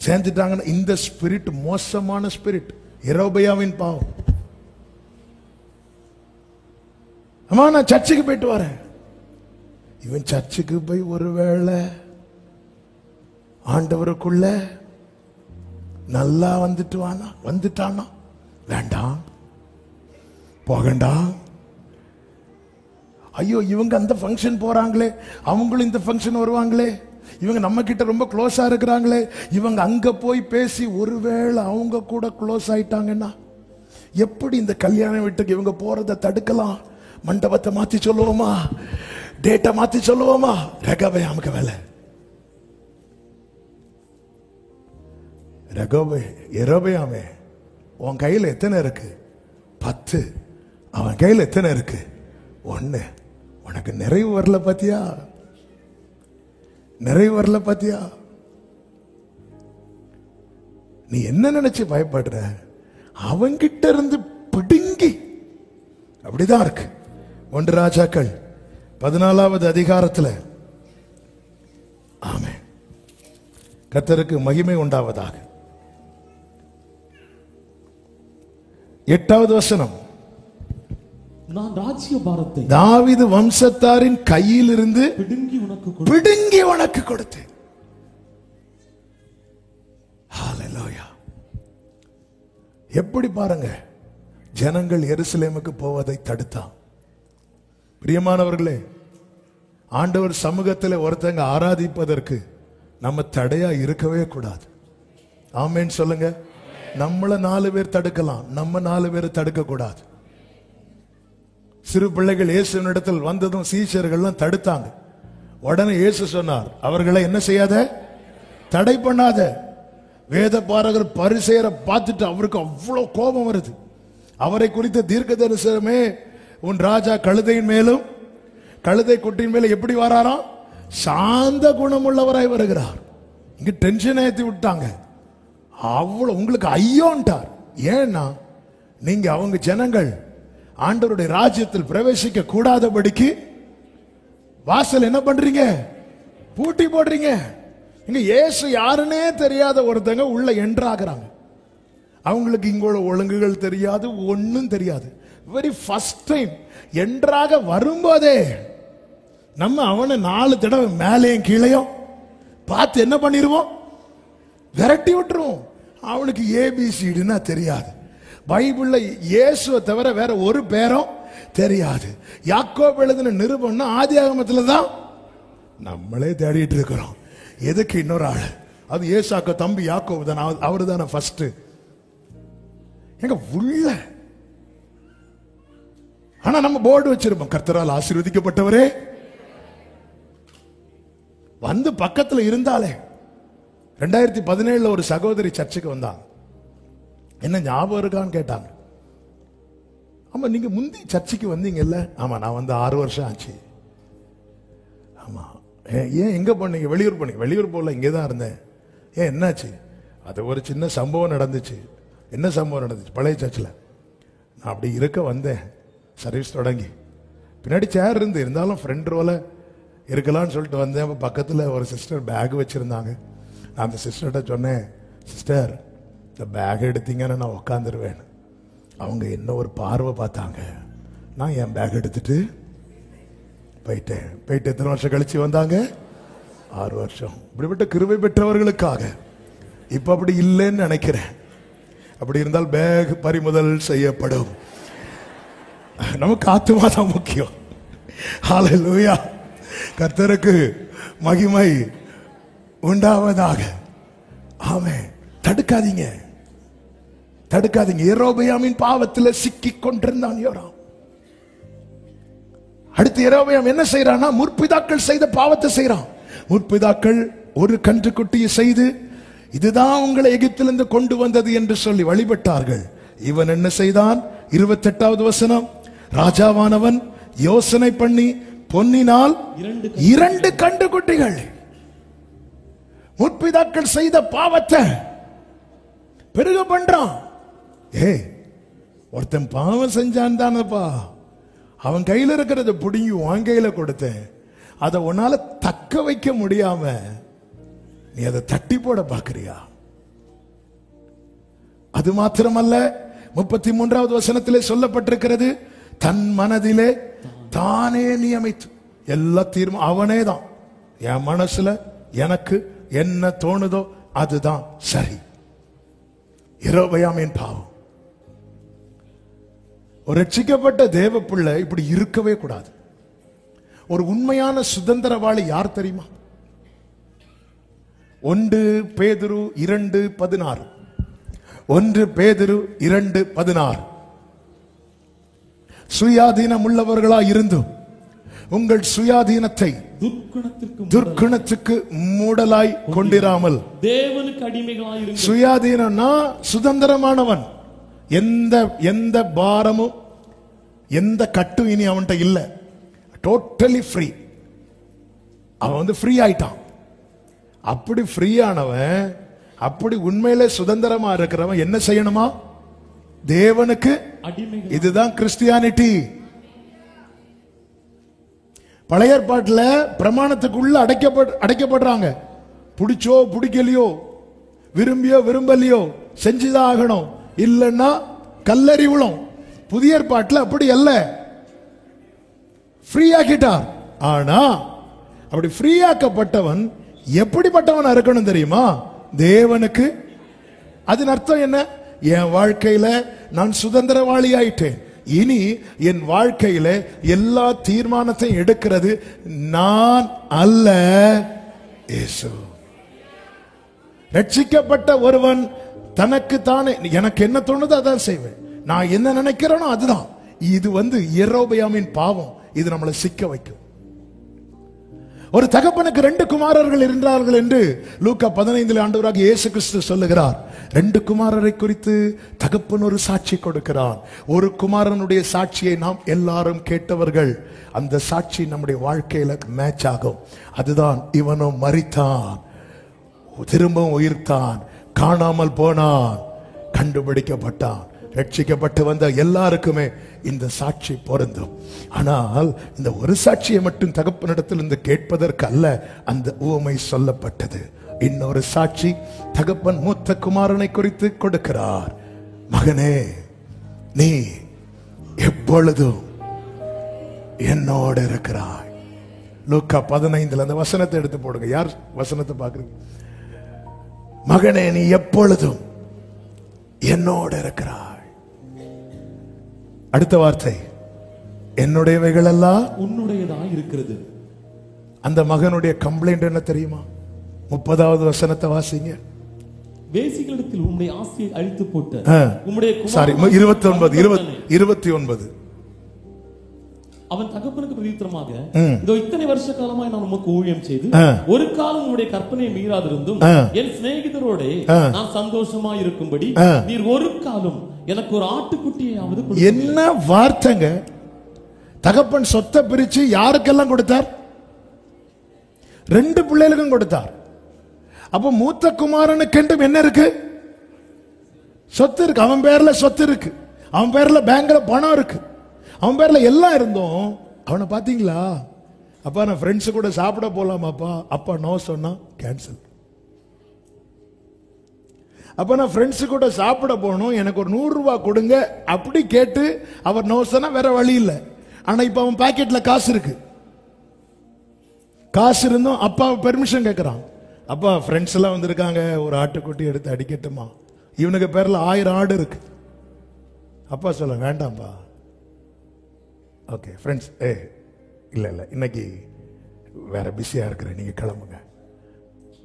சேர்ந்துட்டாங்கன்னா, இந்த ஸ்பிரிட் மோசமான ஸ்பிரிட், யெரொபெயாமின் பாவம். அம்மா நான் சர்ச்சுக்கு போயிட்டு வரேன். இவன் சர்ச்சுக்கு போய் ஒருவேளை ஆண்டவருக்குள்ள நல்லா வந்துட்டானா, வேண்டாம் போகண்டா. ஐயோ இவங்க அந்த ஃபங்க்ஷன் போறாங்களே, அவங்களும் இந்த ஃபங்க்ஷன் வருவாங்களே, இவங்க நம்ம கிட்ட ரொம்ப க்ளோஸா இருக்கிறாங்களே, இவங்க அங்க போய் பேசி ஒருவேளை அவங்க கூட க்ளோஸ் ஆயிட்டாங்கன்னா எப்படி இந்த கல்யாண வீட்டுக்கு இவங்க போறதை தடுக்கலாம்? மண்டபத்தை மாத்தி சொல்லுவோமா, டேட்டை மாத்தி சொல்லுவோமா? ரெகொபெயாமுக்கு வேலை. யெரொபெயாமே, உன் கையில் எத்தனை இருக்கு? 10. அவன் கையில் எத்தனை இருக்கு? 1. உனக்கு நிறைவு வரல பாத்தியா? நிறைவு வரல பாத்தியா? நீ என்ன நினைச்சு பயப்படுற? அவங்கிட்ட இருந்து பிடுங்கி. அப்படிதான் இருக்கு. 1 ராஜாக்கள் 14வது அதிகாரத்தில். ஆமென், கர்த்தருக்கு மகிமை உண்டாவதாக. 8வது வசனம்.
நான் ராஜ்யபாரத்தை
தாவீது வம்சத்தாரின் கையில் இருந்து
பிடுங்கி
உனக்கு கொடுத்தேன். ஹல்லேலூயா. எப்படி பாருங்க, ஜனங்கள் எருசலேமுக்கு போவதை தடுத்தான். பிரியமானவர்களே, ஆண்டவர் சமூகத்தில் ஒருத்தங்க ஆராதிப்பதற்கு நம்ம தடையா இருக்கவே கூடாது. ஆமென் சொல்லுங்க. நம்மள 4 பேர் தடுக்கலாம், நம்ம 4 பேர் தடுக்க கூடாது. சிறு பிள்ளைகள் இயேசுவினிடத்தில் வந்ததும் சீஷர்கள்லாம் தடுத்தாங்க. உடனே இயேசு சொன்னார், அவர்களை என்ன செய்யாத, தடை பண்ணாத. வேத பாரகர் பரிசேயரை பார்த்துட்டு அவருக்கு அவ்வளவு கோபம் வருது. அவரை குறித்த தீர்க்க தரிசனமே, உன் ராஜா கழுதையின் மேலும் கழுதை குட்டியின் மேலும் எப்படி வராராம்? சாந்த குணமுள்ளவராய் வருகிறார். இங்க டென்ஷன் ஏத்தி விட்டாங்க. அவ்வளவு உங்களுக்கு ஐயோன்ட்டார். ஏன்னா நீங்க அவங்க ஜனங்கள் ஆண்டவருடைய ராஜ்யத்தில் பிரவேசிக்க கூடாதபடிக்கு வாசல் என்ன பண்றீங்க? பூட்டி போடுறீங்க. இங்க இயேசு யாருன்னே தெரியாத ஒருத்தங்க உள்ள என்ட்ராகிறாங்க. அவங்களுக்கு இங்கோட ஒழுங்குகள் தெரியாது, ஒன்னும் தெரியாது. வெரி ஃபர்ஸ்ட் டைம் என்ட்ராக வரும்போதே நம்ம அவனை 4 தடவை மேலேயும் கீழையும் பார்த்து என்ன பண்ணிடுவோம்? விரட்டி விட்டுருவோம். அவனுக்கு ஏபிசிடினா தெரியாது. பைபிள்ல இயேசுவை தவிர வேற ஒரு பேரும் தெரியாது. யாக்கோபு எழுதின நிருபம்னா ஆதியாகமத்துல தான் நம்மளே தேடிட்டு இருக்கிறோம். எதுக்கு இன்னொரு ஆளு? அது ஏசாக்க தம்பி யாக்கோபு தான், அவரு தானே ஃபர்ஸ்ட். எங்க உள்ள ஆனா நம்ம போர்டு வச்சிருப்போம், கர்த்தரால் ஆசீர்வதிக்கப்பட்டவரே. வந்து பக்கத்துல இருந்தாலே 2017 ஒரு சகோதரி சர்ச்சுக்கு வந்தாங்க. என்ன ஞாபகம் இருக்கான்னு கேட்டாங்க. ஆமா, நீங்க முந்தி சர்ச்சுக்கு வந்தீங்கல்ல? ஆமா, நான் வந்து 6 வருஷம் ஆச்சு. ஆமா, ஏன் எங்க போனீங்க? வெளியூர் போனீங்க? வெளியூர் போல, இங்கே தான் இருந்தேன். ஏன் என்னாச்சு? அது ஒரு சின்ன சம்பவம் நடந்துச்சு. என்ன சம்பவம் நடந்துச்சு? பழைய சர்ச்சில் நான் அப்படி இருக்க வந்தேன், சர்வீஸ் தொடங்கி. பின்னாடி சேர் இருந்தாலும் ஃப்ரெண்ட் ரோல இருக்கலாம்னு சொல்லிட்டு வந்தேன். அப்போ பக்கத்தில் ஒரு சிஸ்டர் பேக் வச்சுருந்தாங்க. நான் அந்த சிஸ்டர்கிட்ட சொன்னேன், சிஸ்டர் இந்த பேக் எடுத்தீங்கன்னு நான் உட்காந்துருவேன். அவங்க என்ன ஒரு பார்வை பார்த்தாங்க. நான் என் பேக் எடுத்துட்டு போயிட்டு எத்தனை வருஷம் கழிச்சு வந்தாங்க? 6 வருஷம். இப்படிப்பட்ட கிருபை பெற்றவர்களுக்காக. இப்ப அப்படி இல்லைன்னு நினைக்கிறேன். அப்படி இருந்தால் பேக் பறிமுதல் செய்யப்படும். நமக்கு ஆத்துமா தான் முக்கியம். ஹல்லேலூயா. கர்த்தருக்கு மகிமை உண்டாவதாக. ஆமென். தடுக்காதீங்க. யெரொபெயாமின் பாவத்தில் சிக்கி கொண்டிருந்தான் யோராம். அடுத்து யெரொபெயாம் என்ன செய்யறான்னா, முற்பிதாக்கள் செய்த பாவத்தை செய்யறான். முற்பிதாக்கள் ஒரு கன்றுக்குட்டியை செய்து, இதுதான் உங்களை எகிப்திலிருந்து கொண்டு வந்தது என்று சொல்லி வழிபட்டார்கள். இவன் என்ன செய்தான்? 28வது வசனம், ராஜாவானவன் யோசனை பண்ணி பொன்னினால் 2 கன்றுக்குட்டிகள். முற்பிதாக்கள் செய்த பாவத்தை பெருக பண்றான். ஒருத்தன் பாவம் செஞ்சான் தானப்பா, அவன் கையில இருக்கிறத புடிங்கி உன் கையில கொடுத்தேன். அதை உன்னால தக்க வைக்க முடியாம நீ அதை தட்டி போட பாக்குறியா? அது மாத்திரமல்ல, 33வது வசனத்திலே சொல்லப்பட்டிருக்கிறது, தன் மனதிலே தானே நியமித்து எல்லா தீர்மானம் அவனே தான். என் மனசுல எனக்கு என்ன தோணுதோ அதுதான் சரி. யெரொபெயாமின் பாவம். ஒரு ரட்சிக்கப்பட்ட தேவ பிள்ளை இப்படி இருக்கவே கூடாது. ஒரு உண்மையான சுதந்திரவாளி யார் தெரியுமா? 1 பேதுரு 2:16. 1 பேதுரு 2:16. சுயாதீனம் உள்ளவர்களா இருந்தும் உங்கள் சுயாதீனத்தை துர்க்குணத்துக்கு மூடலாய் கொண்டிராமல்
தேவனுக்கு அடிமைகளாய் இருங்கள்.
சுயாதீனம்னா சுதந்திரமானவன். எந்த பாரமும் எந்த கட்டும் இனி அவன்கிட்ட இல்ல. Totally free. அவன் ஃப்ரீ ஆயிட்டான். அப்படி ஃப்ரீயானவன், அப்படி உண்மையிலே சுதந்திரமா இருக்கிறவன் என்ன செய்யணுமா? தேவனுக்கு அடிமைகள். இதுதான் கிறிஸ்டியானிட்டி. பழைய ஏற்பாட்டுல பிரமாணத்துக்குள்ள அடைக்கப்படுறாங்க. பிடிச்சோ பிடிக்கலையோ, விரும்பியோ விரும்பலையோ செஞ்சுதான் ஆகணும், இல்லைன்னா கல்லறி விழும். புதிய ஏற்பாட்டுல அப்படி அல்ல, ஃப்ரீ ஆக்கிட்டார். ஆனா அப்படி ஃப்ரீ ஆக்கப்பட்டவன் எப்படிப்பட்டவன் இருக்கணும் தெரியுமா? தேவனுக்கு. அதன் அர்த்தம் என்ன? என் வாழ்க்கையில நான் சுதந்திரவாளி ஆயிட்டேன். இனி என் வாழ்க்கையில எல்லா தீர்மானத்தையும் எடுக்கிறது நான் அல்ல, இயேசு. ரட்சிக்கப்பட்ட ஒருவன் தனக்கு தானே, எனக்கு என்ன தோணுதோ அதான் செய்வேன், நான் என்ன நினைக்கிறேனோ அதுதான். இது யெரொபெயாமின் பாவம். இது நம்மளை சிக்க வைக்கும். ஒரு தகப்பனுக்கு 2 குமாரர்கள் இருந்தார்கள் என்று லூக்கா 15 ஆண்டவராக இயேசு கிறிஸ்து சொல்லுகிறார். 2 குமாரரை குறித்து தகப்பன் ஒரு சாட்சி கொடுக்கிறான். ஒரு குமாரனுடைய சாட்சியை நாம் எல்லாரும் கேட்டவர்கள். அந்த சாட்சி நம்முடைய வாழ்க்கையில மேட்ச் ஆகும். அதுதான், இவனும் மரித்தான், திரும்பவும் உயிர்த்தான், காணாமல் போனான், கண்டுபிடிக்கப்பட்டான். ரட்சிக்கப்பட்டு வந்த எல்லாருக்குமே இந்த சாட்சி பொருந்தும். ஆனால் இந்த ஒரு சாட்சியை மட்டும் தகப்பனிடத்தில் இருந்து கேட்பதற்கு அல்ல அந்த உவமை சொல்லப்பட்டது. இன்னொரு சாட்சி தகப்பன் மூத்த குமாரனை குறித்து கொடுக்கிறார். மகனே, நீ எப்பொழுதும் என்னோடு இருக்கிறாய். லூக்கா 15 அந்த வசனத்தை எடுத்து போடுங்க. யார் வசனத்தை பார்க்குறீங்க? மகனே, நீ எப்பொழுதும் என்னோடு இருக்கிறாய். அடுத்த வார்த்தை, என்னுடையவைகள் எல்லாம்
உன்னுடையதாய் இருக்கிறது.
அந்த மகனுடைய கம்ப்ளைண்ட் என்ன தெரியுமா? 30வது வசனத்தை வாசிங்க.
வேசிகளிடத்தில் உம்முடைய ஆசையை அழித்து போட்ட
உம்முடைய 29
அவன் தகப்பனுக்கு பிரதித்திரமாக, இதோ இத்தனை வருஷ காலமாய் நான் உமக்கு ஊழியம் செய்து ஒரு காலம் உம்முடைய கற்பனையை மீறாதிருந்தும் என் சிநேகிதரோட நான் சந்தோஷமா இருக்கும்படி நீர் ஒரு காலம் எனக்கு ஒரு ஆட்டுக்குட்டியாவது.
என்ன வார்த்தைங்க! தகப்பன் சொத்தை பிரிச்சு யாருக்கெல்லாம் கொடுத்தார்? 2 பிள்ளைகளுக்கும் கொடுத்தார். அப்ப மூத்த குமாரனுக்கு என்ன இருக்கு? சொத்து இருக்கு. அவன் பேர்ல சொத்து இருக்கு, அவன் பேர்ல பேங்க்ல பணம் இருக்கு, அவன் பேர்ல எல்லாம் இருந்தோம். அவனை பாத்தீங்களா? அப்பா நான் ஃப்ரெண்ட்ஸ் கூட சாப்பிட போலாமாப்பா? அப்பா நோ சொன்னா கேன்சல். அப்ப நான் ஃப்ரெண்ட்ஸ் கூட சாப்பிட போகணும், எனக்கு ஒரு 100 ரூபாய் கொடுங்க அப்படி கேட்டு அவர் நோ சொன்னா வேற வழி இல்லை. ஆனா இப்ப அவன் பாக்கெட்ல காசு இருக்கு. காசு இருந்தும் அப்பா பெர்மிஷன் கேட்கிறான். அப்பா ஃப்ரெண்ட்ஸ் எல்லாம் வந்திருக்காங்க, ஒரு ஆட்டுக்குட்டி எடுத்து அடிக்கட்டுமா? இவனுக்கு பேர்ல 1000 ஆடு இருக்கு. அப்பா சொல்ல வேண்டாம்பா. ஓகே ஃப்ரெண்ட்ஸ், இல்ல இல்ல இன்னைக்கு வேற பிஸியா இருக்கிறேன், நீங்க கிளம்புங்க.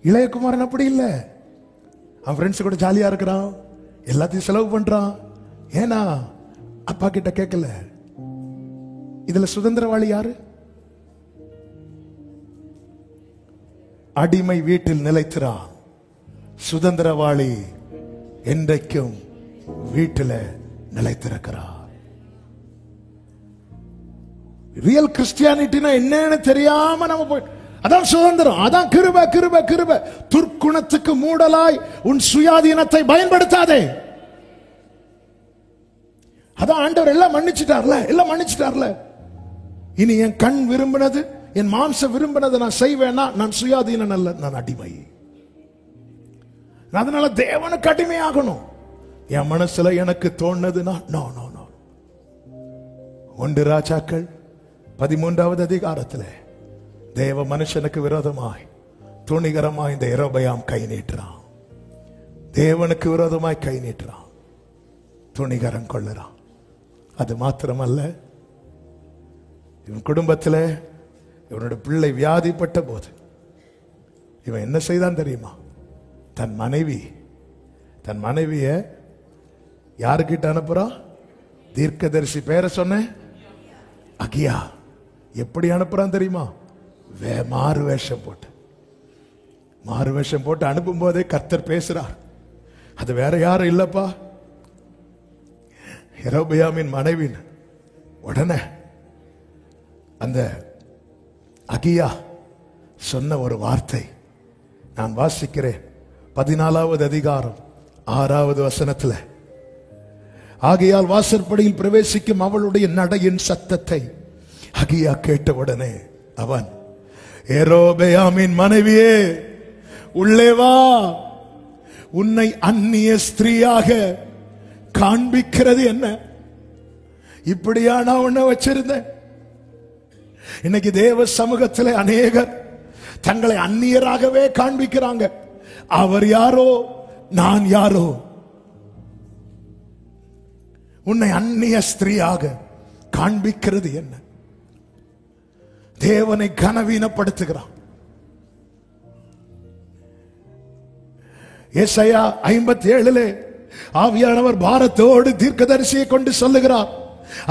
இளையகுமாரன் அப்படி இல்ல, அவன் ஃப்ரெண்ட்ஸ் கூட ஜாலியா இருக்கிறான், எல்லாத்தையும் செலவு பண்றான். ஏன்னா அப்பா கிட்ட கேட்கல. இதுல சுதந்திரவாளி யாரு? அடிமை வீட்டில் நிலைத்திரான், சுதந்திரவாளி என்றைக்கும் வீட்டில் நிலைத்திருக்கிறார். ரியல் கிறிஸ்டியானிட்டினா என்னன்னு தெரியாம நம்ம போய், அதான் சுதந்திரம், அதான் கிருபை கிருபை கிருபை. துர்க்குணத்துக்கு மூடலாய் உன் சுயாதீனத்தை பயன்படுத்தாதே. அதான் ஆண்டவர் எல்லாம் மன்னிச்சிட்டார்ல, எல்லாம் மன்னிச்சிட்டார்ல. இனி என் கண் விரும்பினது, என் மாம்ச விரும்பினதை நான் செய்வேன்னா நான் சுயாதீனன் அல்ல, நான் அடிமை. அதனால தேவனுக்கு அடிமையாகணும். என் மனசுல எனக்கு தோணுதுன்னா நோ நோ நோ. 1 ராஜாக்கள் 13வது அதிகாரத்தில் தேவ மனுஷனுக்கு விரோதமாய் துணிகரமாய் இந்த யெரொபெயாம் கை நீட்டுறான். தேவனுக்கு விரோதமாய் கை நீட்டுறான், துணிகரம் கொள்ளுறான். அது மாத்திரமல்ல, இவன் குடும்பத்தில் இவனோட பிள்ளை வியாதிப்பட்ட போது இவன் என்ன செய்தான் தெரியுமா? தன் மனைவிய யாருக்கிட்ட அனுப்புறான்? தீர்க்கதரிசி பேரை சொன்ன அகியா. எப்படி அனுப்புறான் தெரியுமா? மாறு வேஷம் போட்டு அனுப்பும் போதே கர்த்தர் பேசுறார். அது வேற யாரும் இல்லப்பா, யெரொபெயாமின் மனைவி. உடனே அந்த அகியா சொன்ன ஒரு வார்த்தை நான் வாசிக்கிறேன். 14வது அதிகாரம் 6வது வசனத்தில், ஆகையால் வாசற்படியில் பிரவேசிக்கும் அவளுடைய நடையின் சத்தத்தை அகியா கேட்டவுடனே அவன், யெரொபெயாமின் மனைவியே உள்ளே வா, உன்னை அந்நிய ஸ்திரீயாக காண்பிக்கிறது என்ன? இப்படியா நான் உன்னை வச்சிருந்தேன்? இன்னைக்கு தேவ சமூகத்தில் அநேகர் தங்களை அந்நியராகவே காண்பிக்கிறாங்க. அவர் யாரோ நான் யாரோ. உன்னை அந்நிய ஸ்திரீயாக காண்பிக்கிறது என்ன? தேவனை கனவீனப்படுத்துகிறான். ஏசாயா 57 ஆவியானவர் பாரத்தோடு தீர்க்கதரிசியை கொண்டு சொல்லுகிறார்.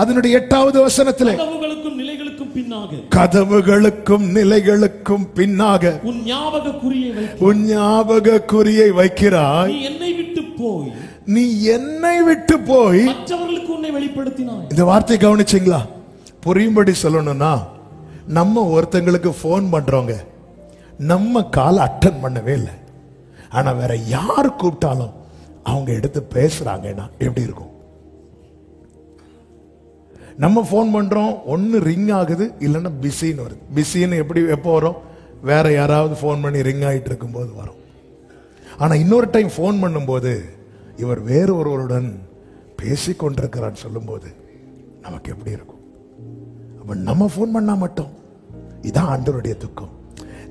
அதனுடைய 8வது வசனத்திலே, கதவுகளுக்கும் நிலைகளுக்கும் பின்னாக உன் ஞாபக குறியை வைக்கிறாய். நீ என்னை விட்டு போய் மற்றவர்களுக்கு உன்னை வெளிப்படுத்தினாய். இந்த வார்த்தை கவனிச்சீங்களா? புரியும்படி சொல்லணும்னா, நம்ம ஒருத்தங்களுக்கு போன் பண்றோங்க, நம்ம கால் அட்டன் பண்ணவே இல்லை, ஆனா வேற யார் கூப்பிட்டாலும் அவங்க எடுத்து பேசுறாங்கன்னா எப்படி இருக்கும்? நம்ம போன் பண்றோம், ஒன்னு ரிங் ஆகுது, இல்லைன்னா பிஸின்னு வருது. பிஸின்னு எப்படி எப்போ வரும்? வேற யாராவது போன் பண்ணி ரிங் ஆகிட்டு இருக்கும் போது வரும். ஆனா இன்னொரு டைம் போன் பண்ணும்போது இவர் வேறு ஒருவருடன் பேசிக்கொண்டிருக்கிறான்னு சொல்லும் போது நமக்கு எப்படி இருக்கும்? அப்ப நம்ம போன் பண்ணா மட்டும், இதான் ஆண்டவருடைய துக்கம்.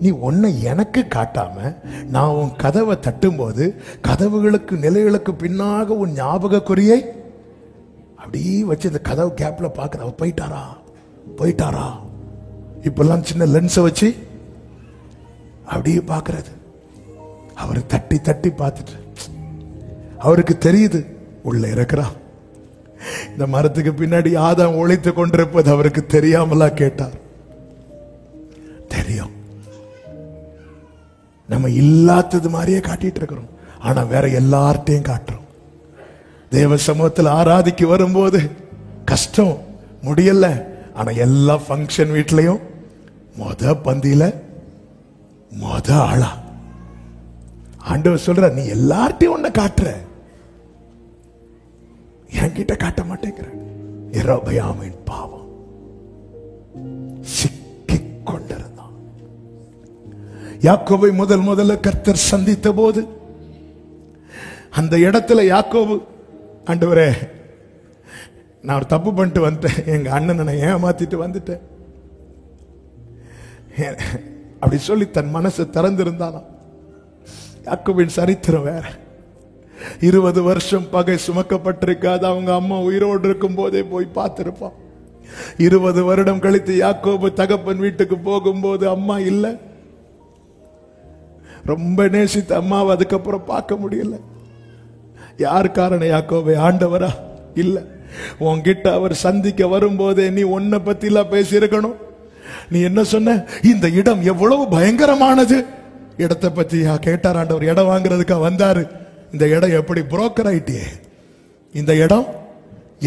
நீ உன்னை எனக்கு காட்டாம நான் உன் கதவை தட்டும் போது கதவுகளுக்கு நிலைகளுக்கு பின்னாக உன் ஞாபக குறியை அப்படியே வச்சு இந்த கதவு கேப்ல பாக்குற, அவர் போயிட்டாரா. இப்பெல்லாம் சின்ன லென்ஸை வச்சு அப்படியே பாக்குறது. அவரை தட்டி தட்டி பார்த்துட்டு அவருக்கு தெரியுது உள்ள இருக்கிறா. இந்த மரத்துக்கு பின்னாடி ஆதாம் ஒளித்து கொண்டிருப்பது அவருக்கு தெரியாமலா கேட்டார்? தெரியும். நம்ம இல்லாதது மாதிரியே காட்டிட்டு இருக்கிறோம், ஆனா வேற எல்லார்ட்டையும் காட்டுறோம். தேவ சமூகத்தில் ஆராதிக்கு வரும்போது கஷ்டம், முடியல. ஆனா எல்லா ஃபங்க்ஷன் வீட்லயும் பந்தியில ஆளா ஆண்டவர் சொல்ற, நீ எல்லார்ட்டையும் ஒன்ன காட்டுற, என்கிட்ட காட்ட மாட்டேங்கிற. யெரொபெயாமின் பாவம் சிக்கிக் கொண்டிருந்தான். யாக்கோபை முதல்ல கர்த்தர் சந்தித்த போது அந்த இடத்துல யாக்கோபு, ஆண்டவரே நான் ஒரு தப்பு பண்ணிட்டு வந்துட்டேன், எங்க அண்ணனை ஏமாத்திட்டு வந்துட்டேன், அப்படி சொல்லி தன் மனசை திறந்திருந்தானா. யாக்கோபின் சரித்திரம் வேற. 20 வருஷம் பகை சுமக்கப்பட்டிருக்காது. அவங்க அம்மா உயிரோடு இருக்கும் போதே போய் பார்த்திருப்பான். 20 வருடம் கழித்து யாக்கோபு தகப்பன் வீட்டுக்கு போகும்போது அம்மா இல்ல. ரொம்ப நேசித்த அம்மாவை அதுக்கப்புறம் பார்க்க முடியல. யார் காரணம் யாக்கோபே? ஆண்டவரா? இல்ல. உன்கிட்ட அவர் சந்திக்க வரும்போதே நீ உன்னை பத்திலாம் பேசி இருக்கணும். நீ என்ன சொன்ன? இந்த இடம் எவ்வளவு பயங்கரமானது. இடத்தை பத்தி கேட்டார் ஆண்டவர். இடம் வாங்குறதுக்கா வந்தாரு. இந்த இடம் எப்படி புரோக்கர் ஆயிட்டியே, இந்த இடம்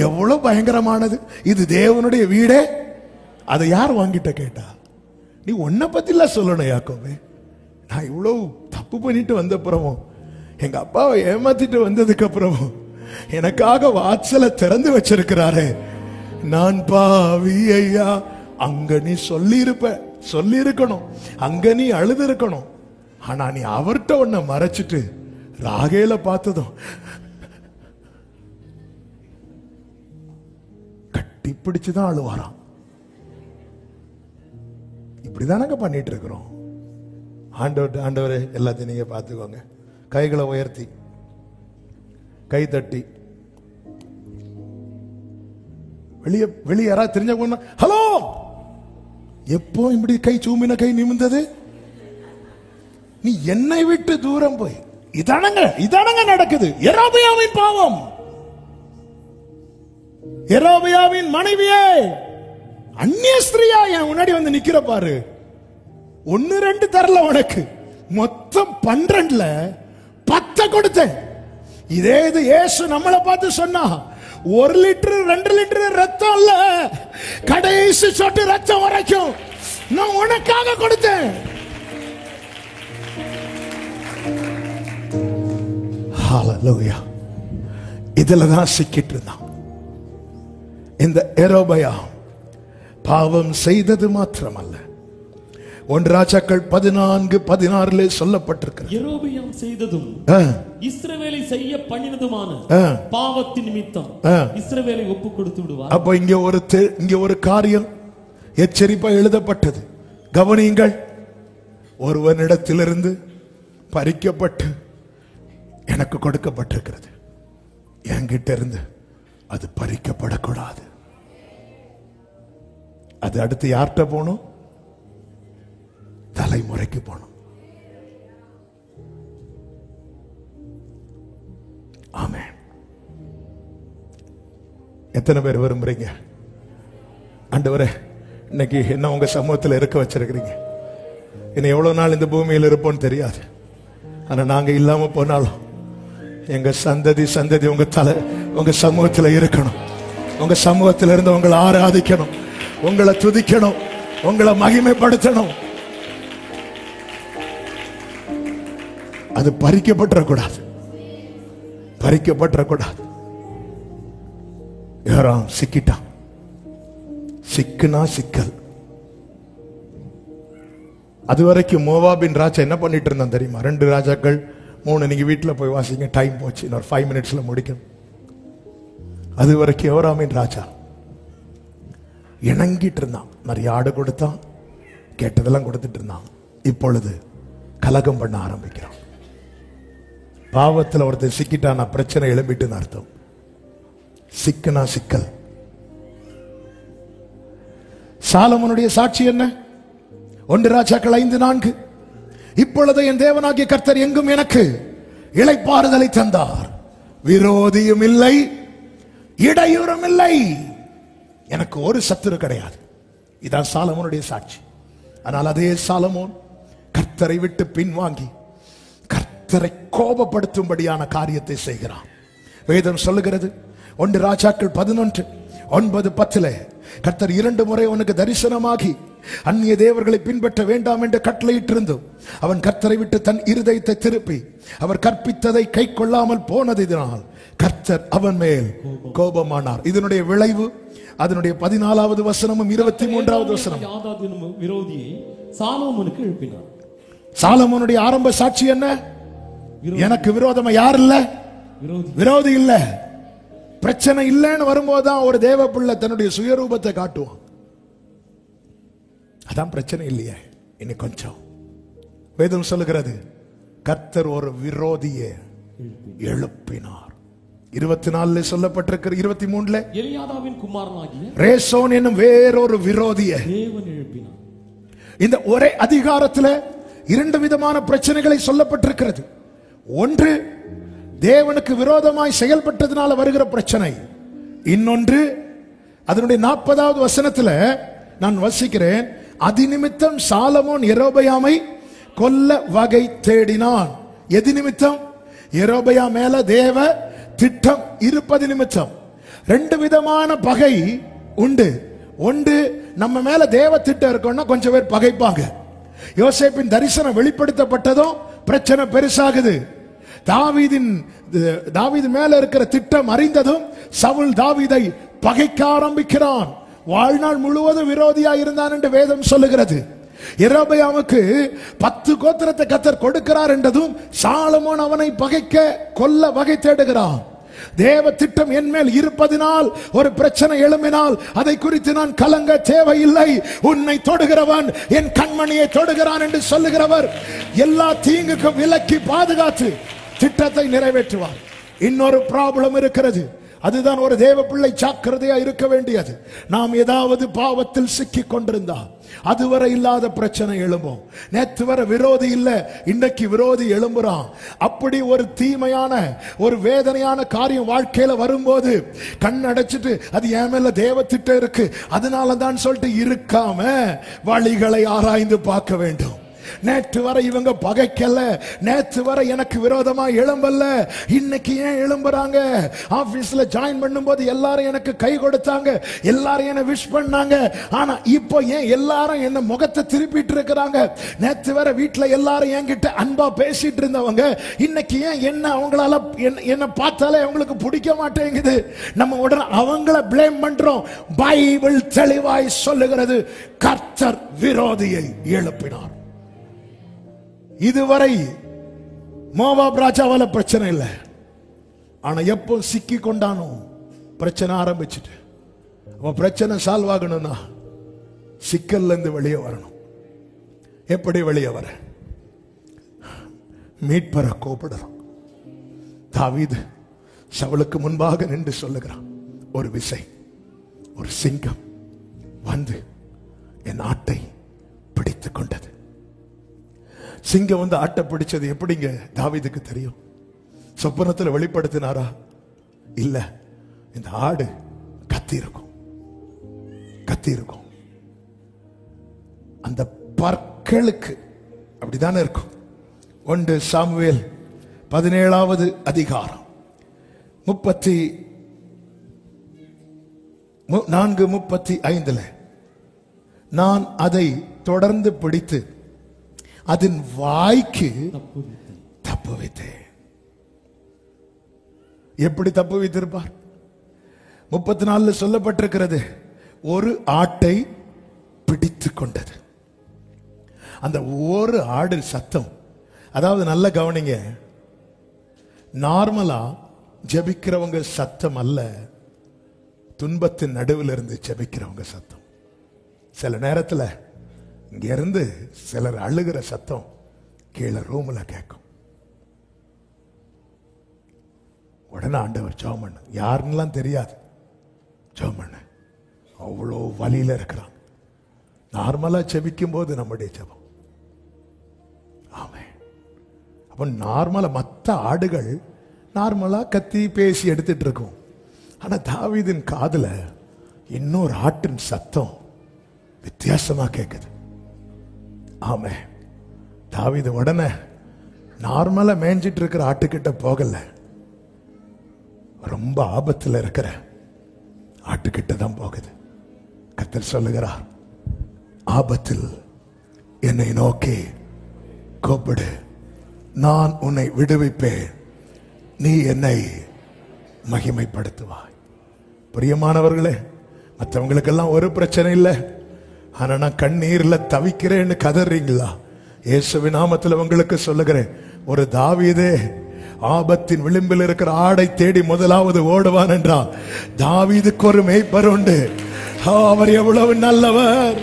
எவ்வளவு பயங்கரமானது, இது தேவனுடைய வீடே, அதை யார் வாங்கிட்ட கேட்டா? நீ உன்னை பத்திலாம் சொல்லணும் யாக்கோபே. நான் இவ்வளவு தப்பு பண்ணிட்டு வந்த அப்புறமும், எங்க அப்பாவை ஏமாத்திட்டு வந்ததுக்கு அப்புறமும் எனக்காக வாசலை திறந்து வச்சிருக்கிறாரு. நான் பாவி ஐயா. அங்க நீ சொல்லி இருக்கணும், அங்க நீ அழுது இருக்கணும். ஆனா நீ அவர்கிட்ட உன்னை மறைச்சிட்டு ராகேல பார்த்ததும் கட்டி பிடிச்சுதான் அழுவாராம். இப்படிதானங்க பண்ணிட்டு இருக்கிறோம். ஆண்டவரே எல்லாத்தையும் நீங்க பார்த்துக்கோங்க. கைகளை உயர்த்தி கை தட்டி வெளியே யாராவது தெரிஞ்ச ஹலோ, எப்போ இப்படி கை சூமின கை நிமிர்ந்தது? நீ என்னை விட்டு தூரம் போய். இதானங்க நடக்குது. யெரொபெயாமின் பாவம். யெரொபெயாமின் மனைவியே அந்நிய ஸ்திரியா என் முன்னாடி வந்து நிக்கிற பாரு. 1-2 தரல உனக்கு, மொத்தம் 12ல 10 கொடுத்தேன். இதே இது இயேசு நம்மளை பார்த்து சொன்னா, 1 லிட்டர் 2 லிட்டர் ரத்தம் இல்ல, கடைசி சொட்டு ரத்தம் வரைக்கும் நான் உனக்காக கொடுத்தேன். ஹல்லேலூயா. இதுலதான் சிக்கிட்டு இருந்தான். இந்த யெரொபெயா பாவம் செய்தது மாத்திரமல்ல, 1 ராஜாக்கள் 14:16 சொல்லப்பட்டிருக்கிறது.
யெரொபெயாம் செய்ததும் இஸ்ரவேலை செய்ய பண்ணினதுமான பாவத்தின் நிமித்தம் இஸ்ரவேலை ஒப்பு கொடுத்து விடுவார்.
அப்ப இங்க ஒரு காரியம் எச்சரிப்பா எழுதப்பட்டது. கவனியுங்கள். ஒருவனிடத்திலிருந்து பறிக்கப்பட்டு எனக்கு கொடுக்கப்பட்டிருக்கிறது. என்கிட்ட இருந்து அது பறிக்கப்படக்கூடாது. அது அடுத்து யார்கிட்ட போகணும்? தலைமுறைக்கு போகணும். ஆமென். எத்தனை பேர் விரும்புறீங்க? ஆண்டவரே, இன்னைக்கு என்ன உங்க சமூகத்தில் இருக்க வச்சிருக்கிறீங்க. இன்னும் எவ்வளவு நாள் இந்த பூமியில் இருப்போம்னு தெரியாது. ஆனா நாங்க இல்லாம போனாலும் எங்க சந்ததி உங்க சமூகத்தில் இருக்கணும். உங்க சமூகத்தில் இருந்து உங்களை ஆராதிக்கணும், உங்களை துதிக்கணும், உங்களை மகிமைப்படுத்தணும். அது பறிக்கப்படக்கூடாது. யாராம் சிக்கிட்டான். சிக்குனா சிக்கல். அதுவரைக்கும் மோவாபின் ராஜா என்ன பண்ணிட்டு இருந்தான் தெரியுமா? 2 ராஜாக்கள் 3 நீங்க வீட்டுல போய் வாசிங்க. டைம் போச்சு, இன்னொரு 5 மினிட்ஸ்ல முடிக்கணும். அது வரைக்கும் யோராமின் ராஜா இணங்கிட்டு இருந்தான். நிறைய ஆடு கொடுத்தான், கேட்டதெல்லாம் கொடுத்துட்டு இருந்தான். இப்பொழுது கலகம் பண்ண ஆரம்பிக்கிறான். பாவத்தில் ஒருத்தர் சிக்கிட்டானா பிரச்சனை எழும்பிட்டுன்னு அர்த்தம். சிக்கனா சிக்கல். சாலமோனுடைய சாட்சி என்ன? 1 ராஜாக்கள் 5:4. இப்பொழுது என் தேவனாகிய கர்த்தர் எங்கும் எனக்கு இளைப்பாறுதலை தந்தார், விரோதியும் இல்லை, இடையூறும் இல்லை. எனக்கு ஒரு சத்துரு கிடையாது. இதான் சாலமோனுடைய சாட்சி. ஆனால் அதே சாலமோன் கர்த்தரை விட்டு பின்வாங்கி கர்த்தரை கோபப்படுத்தும்படியான காரியத்தை செய்கிறான். வேதம் சொல்லுகிறது 1 ராஜாக்கள் 11:9-10 கர்த்தர் 2 முறை அவனுக்கு தரிசனமாகி அந்நிய தேவர்களை பின்பற்ற வேண்டாம் என்று கட்டளையிட்டிருந்தும் அவன் கர்த்தரை விட்டு தன் இருதயத்தை திருப்பி அவர் கற்பித்ததை கை கொள்ளாமல் போனதினால் கர்த்தர் அவன் மேல் கோபமானார். இதனுடைய விளைவு அதனுடைய 14வது வசனமும் 23வது வசனம்.
விரோதியை சாலமோனுக்கு எழுப்பினார்.
சாலமோனுடைய ஆரம்ப சாட்சி என்ன? எனக்கு விரோதமா யார் இல்ல, விரோதி இல்ல. பிரச்சனை இல்லைன்னு வரும்போதுதான் ஒரு தேவ பிள்ளை தன்னுடைய சுயரூபத்தை காட்டுவான். அதான் பிரச்சனை இல்லையே. இனி கொஞ்சம். வேதம் சொல்லுகிறது கர்த்தர் ஒரு விரோதியை எழுப்பினார். 24 சொல்லப்பட்டிருக்கிற 23
எலியாதாவின் குமாரனாகிய
ரேசோன் என்னும் வேறொரு விரோதியை
தேவன் எழுப்பினார்.
இந்த ஒரே அதிகாரத்தில் 2 விதமான பிரச்சனைகளை சொல்லப்பட்டிருக்கிறது. ஒன்று தேவனுக்கு விரோதமாய் செயல்பட்டதனால வருகிற பிரச்சனை. இன்னொன்று அதனுடைய 40வது வசனத்தில் நான் வசிக்கிறேன். அதிநிமித்தம் சாலமோன் யெரொபெயாமை கொல்ல வகை தேடினான். எது நிமித்தம்? யெரொபெயா மேல தேவ திட்டம் இருப்பது நிமித்தம். 2 விதமான பகை உண்டு. ஒன்று, நம்ம மேல தேவ திட்டம் இருக்குன்னா கொஞ்சம் பேர் பகைப்பாங்க. யோசேப்பின் தரிசனம் வெளிப்படுத்தப்பட்டதும் பிரச்சனை பெருசாகுது. தாவீது மேல இருக்கிற திட்டம் அறிந்ததும் சவுல் தாவீதை பகைக்க ஆரம்பிக்கிறான். வாழ்நாள் முழுவதும் விரோதியா இருந்தான் என்று வேதம் சொல்லுகிறது. யெரொபெயாமுக்கு 10 கோத்திரத்தை கர்த்தர் கொடுக்கிறார் என்றதும் சாலமோன் அவனை பகைக்க கொல்ல வகை தேடுகிறான். தேவ திட்டம் என் மேல் இருப்பதினால் ஒரு பிரச்சனை எழும்பினால் அதை குறித்து நான் கலங்க தேவையில்லை. உன்னை தொடுகிறவன் என் கண்மணியை தொடுகிறான் என்று சொல்லுகிறவர் எல்லா தீங்குக்கும் விலக்கி பாதுகாத்து திட்டத்தை நிறைவேற்றுவார். இன்னொரு ப்ராப்ளம் இருக்கிறது. அதுதான் ஒரு தேவ பிள்ளை ஜாக்கிரதையா இருக்க வேண்டியது. நாம் ஏதாவது பாவத்தில் சிக்கி கொண்டிருந்தால் அதுவரை இல்லாத பிரச்சனை எழும்பும். நேற்று வர விரோதி இல்ல, இன்னைக்கு விரோதி எழும்புறான். அப்படி ஒரு தீமையான ஒரு வேதனையான காரியம் வாழ்க்கையில வரும்போது கண் அடைச்சிட்டு அது என் மேல தேவ திட்டம் இருக்கு அதனால தான் சொல்லிட்டு இருக்காம வழிகளை ஆராய்ந்து பார்க்க வேண்டும். நேற்று வரை இவங்க பகைக்கல, நேற்று வரை எனக்கு விரோதமா எழும்பல்ல, இன்னைக்கு ஏன் எழும்புறாங்க? ஆபீஸ்ல ஜாயின் பண்ணும்போது எல்லாரும் எனக்கு கை கொடுத்தாங்க, எல்லாரும் என்ன விஷ் பண்ணாங்க, ஆனா இப்போ ஏன் எல்லாரும் என்ன முகத்தை திருப்பிட்டு இருக்கிறாங்க? நேற்று வரை வீட்டுல எல்லாரும் என்கிட்ட அன்பா பேசிட்டு இருந்தவங்க இன்னைக்கு ஏன் என்ன அவங்களால என்ன பார்த்தாலே அவங்களுக்கு பிடிக்க மாட்டேங்குது? நம்ம உடனே அவங்கள பிளேம் பண்றோம். பைபிள் தெளிவாய் சொல்லுகிறது கர்த்தர் விரோதியை எழுப்பினார். இதுவரை மோவாப் ராஜாவால பிரச்சனை இல்லை, ஆனா எப்போ சிக்கி கொண்டானோ பிரச்சனை ஆரம்பிச்சுட்டு. அவன் பிரச்சனை சால்வ் ஆகணும்னா சிக்கல்ல இருந்து வெளியே வரணும். எப்படி வெளியே வர? மீட்பரை கூப்பிடுறான். தாவீது சவுலுக்கு முன்பாக நின்று சொல்லுகிறான், ஒரு விசை ஒரு சிங்கம் வந்து என் ஆட்டை பிடித்துக் கொண்டது. சிங்கம் வந்து ஆட்டை பிடிச்சது எப்படிங்க தாவீதுக்கு தெரியும்? சொப்பனத்தில் வெளிப்படுத்தினாரா? இல்ல, இந்த ஆடு கத்தி இருக்கும், கத்தி இருக்கும். அந்த பற்களுக்கு அப்படித்தானே இருக்கும். 1 சாமுவேல் 17வது அதிகாரம் 4:35 நான் அதை தொடர்ந்து பிடித்து அதன் வாய்க்கு தப்பு வைத்தேன். எப்படி தப்பு வைத்திருப்பார்? 34 சொல்லப்பட்டிருக்கிறது, ஒரு ஆட்டை பிடித்துக் கொண்டது. அந்த ஒரு ஆடு சத்தம், அதாவது நல்ல கவனிங்க, நார்மலா ஜெபிக்கிறவங்க சத்தம் அல்ல, துன்பத்தின் நடுவில் இருந்து ஜெபிக்கிறவங்க சத்தம். சில நேரத்தில் இங்க இருந்து சிலர் அழுகிற சத்தம் கீழே ரூம்ல கேட்கும். உடனே ஆண்டவர் ஜெபம் பண்ணு, யாருன்னெல்லாம் தெரியாது, ஜெபம் பண்ணு. அவ்வளோ வலியில இருக்கிறான். நார்மலா ஜெபிக்கும் போது நம்முடைய ஜெபம். ஆமென். அப்ப நார்மலா மற்ற ஆடுகள் நார்மலா கத்தி பேசி எடுத்துட்டு இருக்கும். ஆனா தாவீதின் காதுல இன்னொரு ஆட்டின் சத்தம் வித்தியாசமா கேட்குது. ஆமே. தாவீது உடனே நார்மலா மேய்ஞ்சிட்டு இருக்கிற ஆட்டுக்கிட்ட போகல, ரொம்ப ஆபத்துல இருக்கிற ஆட்டுக்கிட்ட தான் போகுது. கர்த்தர் சொல்லுகிறார், ஆபத்தில் என்னை நோக்கி கூப்பிடு, நான் உன்னை விடுவிப்பேன், நீ என்னை மகிமைப்படுத்துவாய். பிரியமானவர்களே, மற்றவங்களுக்கெல்லாம் ஒரு பிரச்சனை இல்லை, ஆனா நான் கண்ணீர்ல தவிக்கிறேன்னு கதறீங்களா? இயேசுவின் நாமத்தில் உங்களுக்கு சொல்லுகிறேன், ஒரு தாவீதே ஆபத்தின் விளிம்பில் இருக்கிற ஆடை தேடி முதலாவது ஓடுவான் என்றால் தாவீதுக்கு ஒரு மேய்ப்பர் உண்டு. அவர் எவ்வளவு நல்லவர்!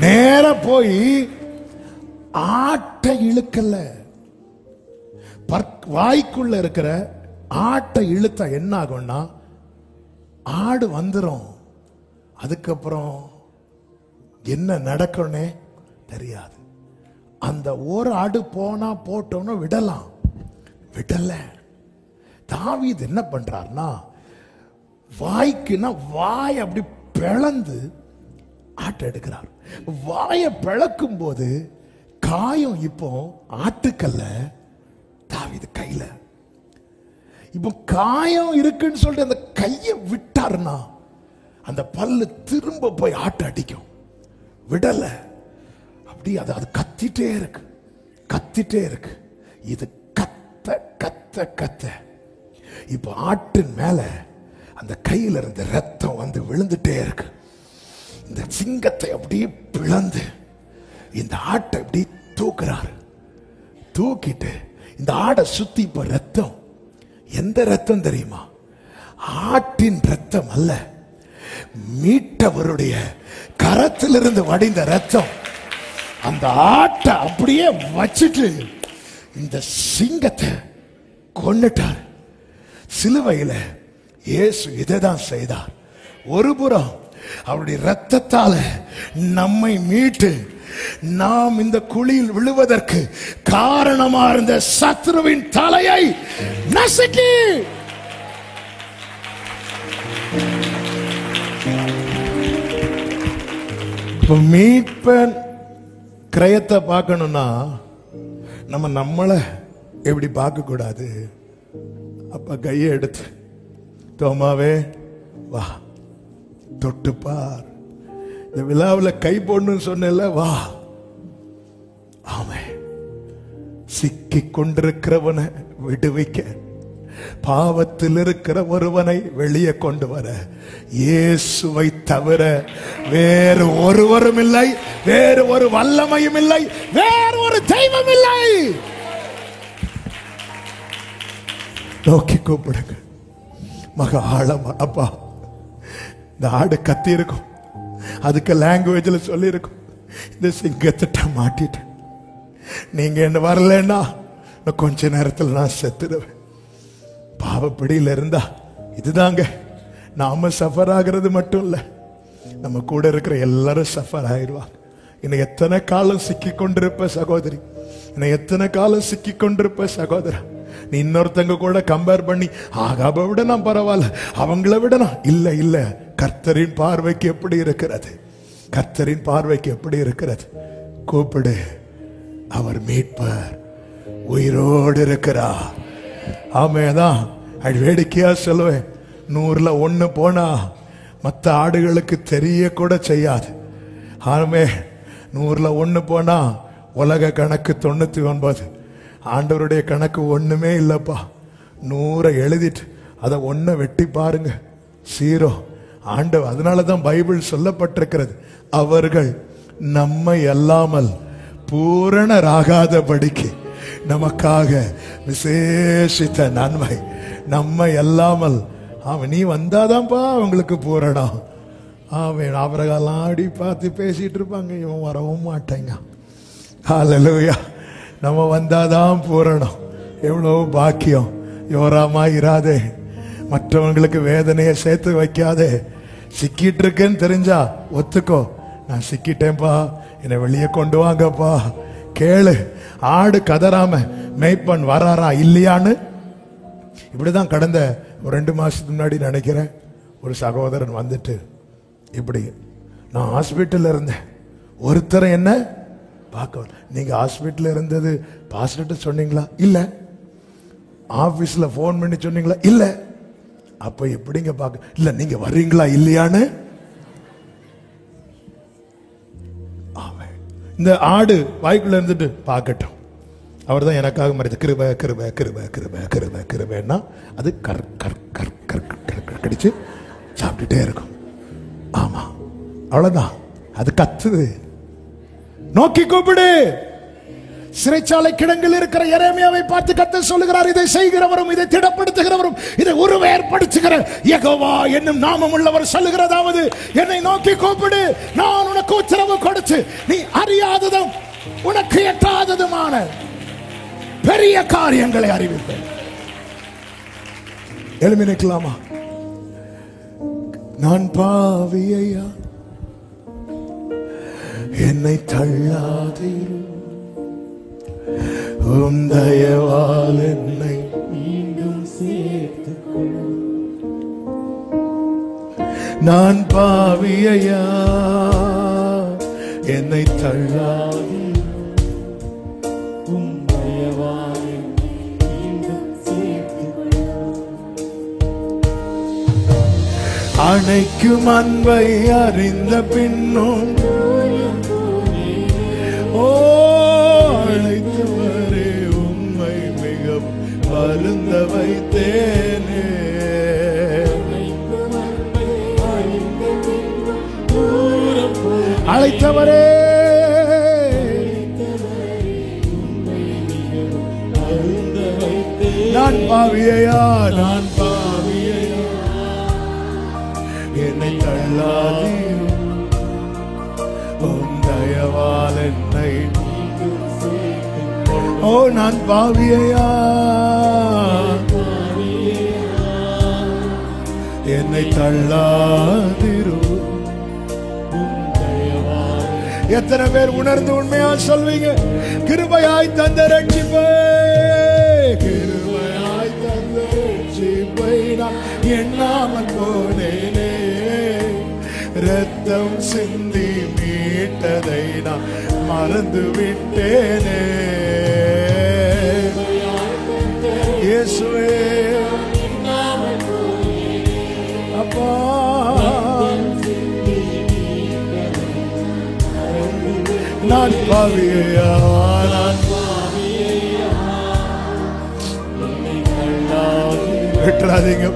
நேர போய் ஆட்டை இழுக்கல. வாய்க்குள்ள இருக்கிற ஆட்டை இழுத்தா என்ன ஆகும்னா ஆடு வந்துரும். அதுக்கப்புறம் என்ன நடக்கும்னே தெரியாது. அந்த ஒரு ஆடு போனா போட்டோன்னு விடலாம், விடல. தாவீது என்ன பண்றார்னா வாய்க்குன்னா வாய் அப்படி பிளந்து ஆட்டை எடுக்கிறார். வாயை பிளக்கும் போது காயம் இப்போ ஆட்டுக்கல்ல, தாவீது கையில. இப்போ காயம் இருக்குன்னு சொல்லிட்டு அந்த கையை விட்டாருன்னா அந்த பல்லு திரும்ப போய் ஆட்டை அடிக்கும். விடல. அப்படி அது கத்திட்டே இருக்கு, கத்திட்டே இருக்கு. இது கத்த கத்த கத்த இப்ப ஆட்டின் மேல அந்த கையில இருந்த ரத்தம் வந்து விழுந்துட்டே இருக்கு. இந்த சிங்கத்தை அப்படியே பிளந்து இந்த ஆட்டை அப்படி தூக்குறாரு. தூக்கிட்டு இந்த ஆடை சுத்தி இப்ப ரத்தம். எந்த ரத்தம் தெரியுமா? ஆட்டின் ரத்தம் அல்ல, மீட்டவருடைய கரத்திலிருந்து வடிந்த ரத்தம். அந்த ஆட்டை அப்படியே வச்சிட்டு இந்த சிங்கத்தை கொன்னுட்டார். சிலுவையில இயேசு இதைதான் செய்தார். ஒரு புறம் அவருடைய ரத்தத்தால நம்மை மீட்டு நாம் இந்த குழியில் விழுவதற்கு காரணமா இருந்த சத்ருவின் தலையை நசுக்கி மீட்பன் கிரயத்தை பார்க்கணும்னா நம்மளை எப்படி பார்க்க கூடாது. அப்ப கையை எடுத்து தோமாவே வா தொட்டுப்பார். இந்த விழாவில் கை போடணும்னு சொன்ன வா. ஆமே, சிக்கி கொண்டிருக்கிறவனை விடுவிக்க, பாவத்தில் இருக்கிற ஒருவனை வெளியே கொண்டு வர இயேசுவை தவிர வேறு ஒருவரும் இல்லை, வேறு ஒரு வல்லமையும் இல்லை, வேறு ஒரு தெய்வம் இல்லை. நோக்கி கூப்பிடுங்க. மக ஆழமா அப்பா, இந்த ஆடு கத்தி இருக்கும், அதுக்கு லாங்குவேஜ்ல சொல்லி இருக்கும், இந்த சிங்கத்திட்ட மாட்டிட்டு நீங்க என்ன வரலன்னா கொஞ்ச நேரத்தில் நான் செத்துடுவேன். பாவப்பிடியில இருந்தா இதுதாங்க, நாம சஃபர் ஆகிறது மட்டும் இல்ல, நம்ம கூட இருக்கிற எல்லாரும் சஃபர் ஆயிடுவாங்க. இன்னும் எத்தனை காலம் சிக்கி கொண்டிருப்ப சகோதரி, இன்னும் எத்தனை காலம் சிக்கி கொண்டிருப்ப சகோதரா. நீ இன்னொருத்தங்க கூட கம்பேர் பண்ணி ஆகாப விட நான் பரவாயில்ல, அவங்கள விட நான் இல்ல இல்ல. கர்த்தரின் பார்வைக்கு எப்படி இருக்கிறது? கர்த்தரின் பார்வைக்கு எப்படி இருக்கிறது? கூப்பிடு, அவர் மீட்பர் உயிரோடு இருக்கிறார். ஆமேதான் வேடிக்கையா சொல்லுவேன், 100ல் 1 போனா மற்ற ஆடுகளுக்கு தெரிய கூட செய்யாது. ஆமே, 100ல் 1 போனா உலக கணக்கு 99. ஆண்டவருடைய கணக்கு ஒண்ணுமே இல்லப்பா. 100 எழுதிட்டு அதை 1 வெட்டி பாருங்க, 0. ஆண்டவர், அதனாலதான் பைபிள் சொல்லப்பட்டிருக்கிறது, அவர்கள் நம்மை அல்லாமல் பூரணராகாதபடிக்கு நமக்காக விசேஷித்த நன்மை. நம்மை அல்லாமல் அவன் நீ வந்தாதான்ப்பா அவங்களுக்கு பூரணம். அவன் அவரெல்லாம் அடி பார்த்து பேசிட்டு இருப்பாங்க, இவன் வரவும் மாட்டேங்க. ஹல்லேலூயா. நம்ம வந்தாதான் பூரணம். எவ்வளவு பாக்கியம். யோராமா இராதே, மற்றவங்களுக்கு வேதனையை சேர்த்து வைக்காதே. சிக்கிட்டு இருக்கேன்னு தெரிஞ்சா ஒத்துக்கோ, நான் சிக்கிட்டேன்ப்பா, என்னை வெளியே கொண்டு வாங்கப்பா. கேளு, ஆடு கதறாம மேய்ப்பன் வராரா இல்லையான்னு. இப்படிதான் கடந்த ஒரு 2 மாசத்துக்கு முன்னாடி நினைக்கிறேன், ஒரு சகோதரன் வந்துட்டு இப்படி, நான் ஹாஸ்பிட்டல்ல இருந்தேன், ஒருத்தரை என்ன பார்க்க, நீங்க ஹாஸ்பிட்டல் இருந்தது பாஸ்டர்ட்ட சொன்னீங்களா? இல்ல. ஆபீஸ்ல போன் பண்ணி சொன்னீங்களா? இல்ல. அப்ப எப்படிங்க பார்க்க? இல்ல, நீங்க வர்றீங்களா இல்லையான்னு. இந்த ஆடு வாய்க்குள்ள இருந்துட்டு பார்க்கட்டும், அவர் தான் எனக்காக மறைத்து கிருபை கிருபை கிருபை கிருபை கிருபை கிருபைன்னா அது கர் கர் கர் கர் கர் கடிச்சு சாப்பிட்டுட்டே இருக்கும். ஆமா, அவ்வளவுதான். அது கத்துது. நோக்கி கூப்பிடு. சிறைச்சாலை கிடங்கில் இருக்கிற எரேமியாவை பார்த்து கர்த்தர் சொல்லுகிறார், இதை செய்கிறவரும் இதை திடப்படுத்துகிறவரும் இதை உருவேற்படுத்துகிற யெகோவா என்னும் நாமம் உள்ளவர் சொல்லுகிறதாவது, என்னை நோக்கி கூப்பிடு, நான் உனக்கு உத்தரவு கொடுத்து நீ அறியாததும் உனக்கு எட்டாததுமான பெரிய காரியங்களை அறிவிப்பேன். எழுப்பி நிற்கலாமா? நான் பாவியையா, என்னை தள்ளாதீரு, உம் தயவால் என்னை
மீண்டும் சேர்த்துக்கொள்.
நான் பாவியையா, என்னை தள்ளாதீரு,
உம் தயவால் என்னை மீண்டும் சேர்த்துக்கொள்.
அணைக்கும் அன்பை அறிந்த பின்னும் ஓ அழைத்தவரே உம்மை மிகவும் வருந்த வைத்தேனே. அழைத்தவரே நான் பாவியையா, நான் பாவியையா, என்னை தள்ளாதீரும், உம் தயவால் என்னை. ஓ நான் பாவியையா, என்னை தள்ளாதீரும். எத்தனை பேர் உணர்ந்து உண்மையா சொல்வீங்க? கிருபையாய் தந்த ரட்சிப்பை, கிருபையாய் தந்த ரட்சிப்பை நான் எண்ணாமல் போனேனே, ரத்தம் சிந்தி மீட்டதை நான் மறந்து விட்டேனே. இயேசுவே அப்பா, நான் பாவியையா, நான் விட்டுறாதீங்க.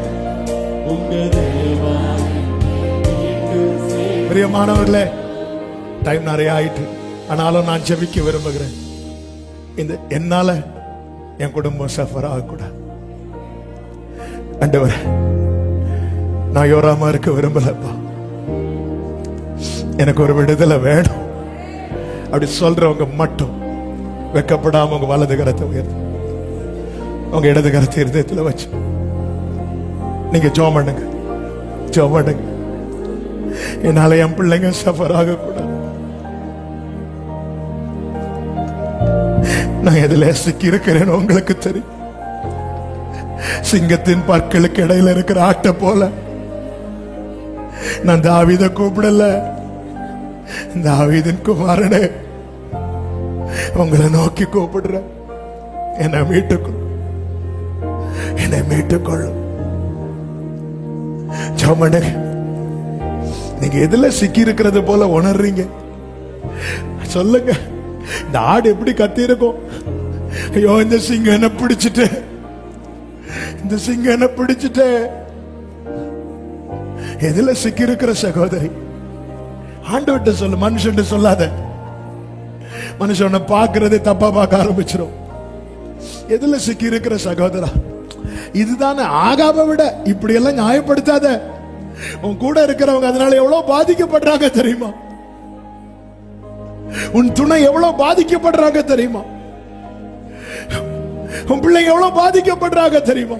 பிரியமானவர்களே, டைம் நிறைய ஆயிட்டு, ஆனாலும் நான் ஜெபிக்க விரும்புகிறேன். இந்த என்னால என் குடும்பம் சஃபர் ஆகக்கூடாது. ஆண்டவரே, நான் யோராமா இருக்க விரும்பலப்பா, எனக்கு ஒரு விடுதலை வேணும். அப்படி சொல்றவங்க மட்டும் வெக்கப்படாம உங்க வலது கரத்தை உயர்த்து, உங்க இடது கரத்தை இருதயத்துல வச்சு நீங்க ஜெபம் பண்ணுங்க, ஜெபம் பண்ணுங்க. என்னால என் பிள்ளைங்க சஃபர் ஆகக்கூடாது. நான் எதுல சிக்கி இருக்கிறேன்னு உங்களுக்கு தெரியும். சிங்கத்தின் பற்களுக்கு இடையில இருக்கிற ஆட்டை போல நான் தாவீதை கூப்பிடல. தாவீதின் குமாரனே, உங்களை நோக்கி கூப்பிடுறேன், என்னை மீட்டுக்கொள், என்னை மீட்டுக்கொள்ளும். ஜெபம், நீங்க எதுல சிக்கி இருக்கிறது போல உணர்றீங்க சொல்லுங்க. இந்த ஆடு எப்படி கத்தி இருக்கும்? ஐயோ, இந்த சிங்கம் என்ன பிடிச்சிட்டு, இந்த சிங்கம் என்ன பிடிச்சிட்டு. எதுல சிக்கி இருக்கிற சகோதரி? ஆண்டவர்கிட்ட சொல்லு, மனுஷன் சொல்லாத. மனுஷனை பார்க்கறதே தப்பா பார்க்க ஆரம்பிச்சிடும். எதுல சிக்கி இருக்கிற சகோதரா? இதுதானே ஆகாம விட. இப்படி எல்லாம் நியாயப்படுத்தாத. உன் கூட இருக்கிறவங்க அதனால எவ்வளவு பாதிக்கப்படுறாங்க தெரியுமா? உன் துணை எவ்வளவு பாதிக்கப்படுறாங்க தெரியுமா? உன் பிள்ளைங்க எவ்வளவு பாதிக்கப்படுறாங்க தெரியுமா?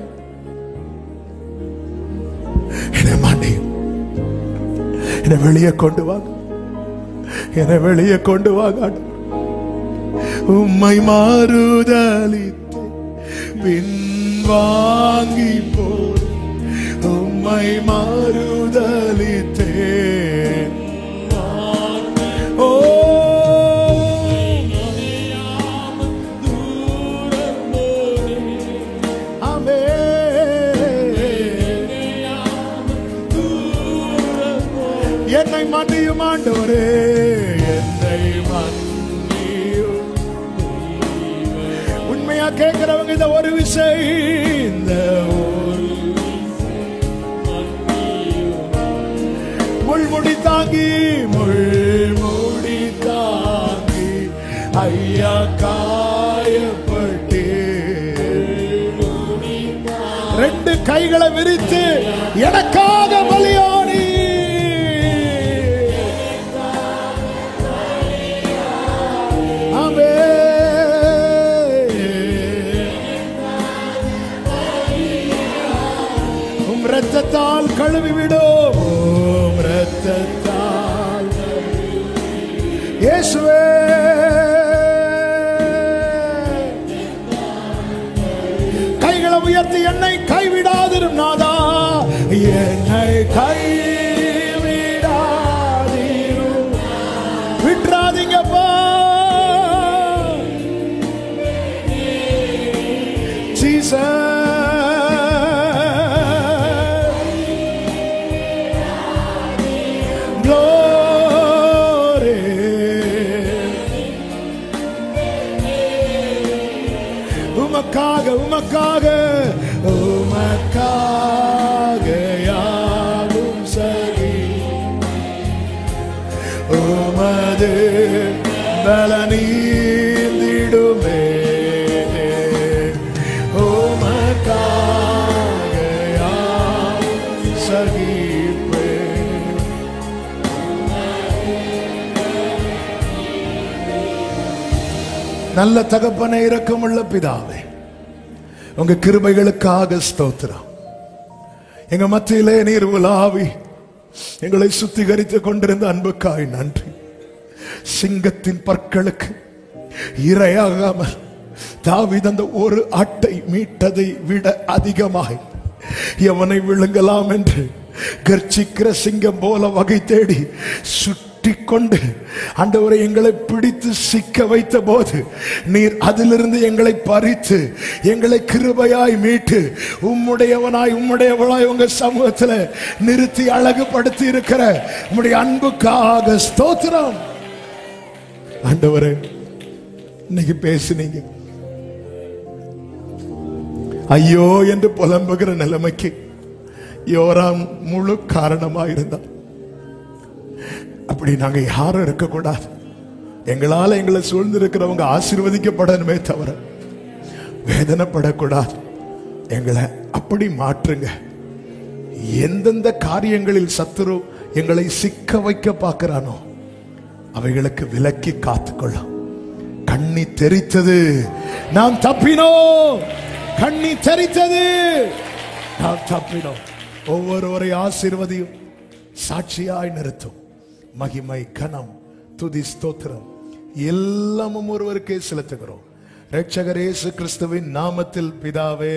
என்னை மாட்டி, என்னை வெளியே கொண்டு வாங்க, என்னை வெளியே கொண்டு வாங்க. உம்மை மாறுதலித்து பின்வாங்கி போய், உம்மை மாறுதலித்தே. ஓ என்னை மன்னியும் ஆண்டவரே, என்னை மன்னியும். உண்மையா கேட்கிறவங்க இந்த ஒரு விஷயம், இந்த ஒரு முள்முடி தாங்கி, முள்முடி தாங்கி ஐயா கா ரெண்டு கைகளை விரித்து எனக்காக பலியானி. ரத்தத்தால் கழுவி விடும், ரத்தத்தால் இயேசுவே. கைகளை உயர்த்தி என்னை கைவிடாதிரும் நாதா, என்னை கைவிடாதிரும், விட்டுறாதீங்கப்பா. ஜீசஸ் உமக்காக உமக்காக உமக்காக யாவும் சரி, உமது பலனீந்திடுமே, உமக்காக யாவும் சகிப்பே. நல்ல தகப்பனை, இரக்கமுள்ள பிதாவே, உங்க கிருபைகளுக்காக ஸ்தோத்திரம். எங்க மத்தியிலே நீர் உலாவி எங்களை சுத்திகரித்துக் கொண்டிருந்த அன்புக்காய் நன்றி. சிங்கத்தின் பற்களுக்கு இரையாகாமல் தாவீது அந்த ஒரு ஆட்டை மீட்டதை விட அதிகமாய் எவனை விழுங்கலாம் என்று கர்ச்சிக்கிற சிங்கம் போல வகை தேடி கொண்டு ஆண்டவரை எங்களை பிடித்து சிக்க வைத்த போது நீர் அதிலிருந்து எங்களை பறித்து எங்களை கிருபையாய் மீட்டு உம்முடையவனாய் உம்முடையவளாய் உங்க சமூகத்தில் நிறுத்தி அழகுபடுத்தி இருக்கிற உம்முடைய அன்புக்காக ஸ்தோத்திரம். ஆண்டவரே, இன்னைக்கு பேசுனீங்க. ஐயோ என்று புலம்புகிற நிலைமைக்கு யோராம் முழு காரணமாயிருந்தார். அப்படி நாங்க யாரும் இருக்கக்கூடாது. எங்களால எங்களை சூழ்ந்திருக்கிறவங்க ஆசீர்வதிக்கப்படணுமே தவிர வேதனைப்படக்கூடாது. எங்களை அப்படி மாற்றுங்க. எந்தெந்த காரியங்களில் சத்துரு எங்களை சிக்க வைக்க பார்க்கிறானோ அவைகளுக்கு விலக்கி காத்துக்கொள்ளும். கண்ணி தெரித்தது, நாம் தப்பினோம். கண்ணி தெரித்தது, நாம் தப்பினோம். ஒவ்வொருவரை ஆசீர்வதியும், சாட்சியாய் நிறுத்தும். மகிமை, கனம், துதி, ஸ்தோத்திரம் எல்லாமும் ஒருவருக்கே செலுத்துகிறோம். இரட்சகர் இயேசு கிறிஸ்துவின் நாமத்தில் பிதாவே.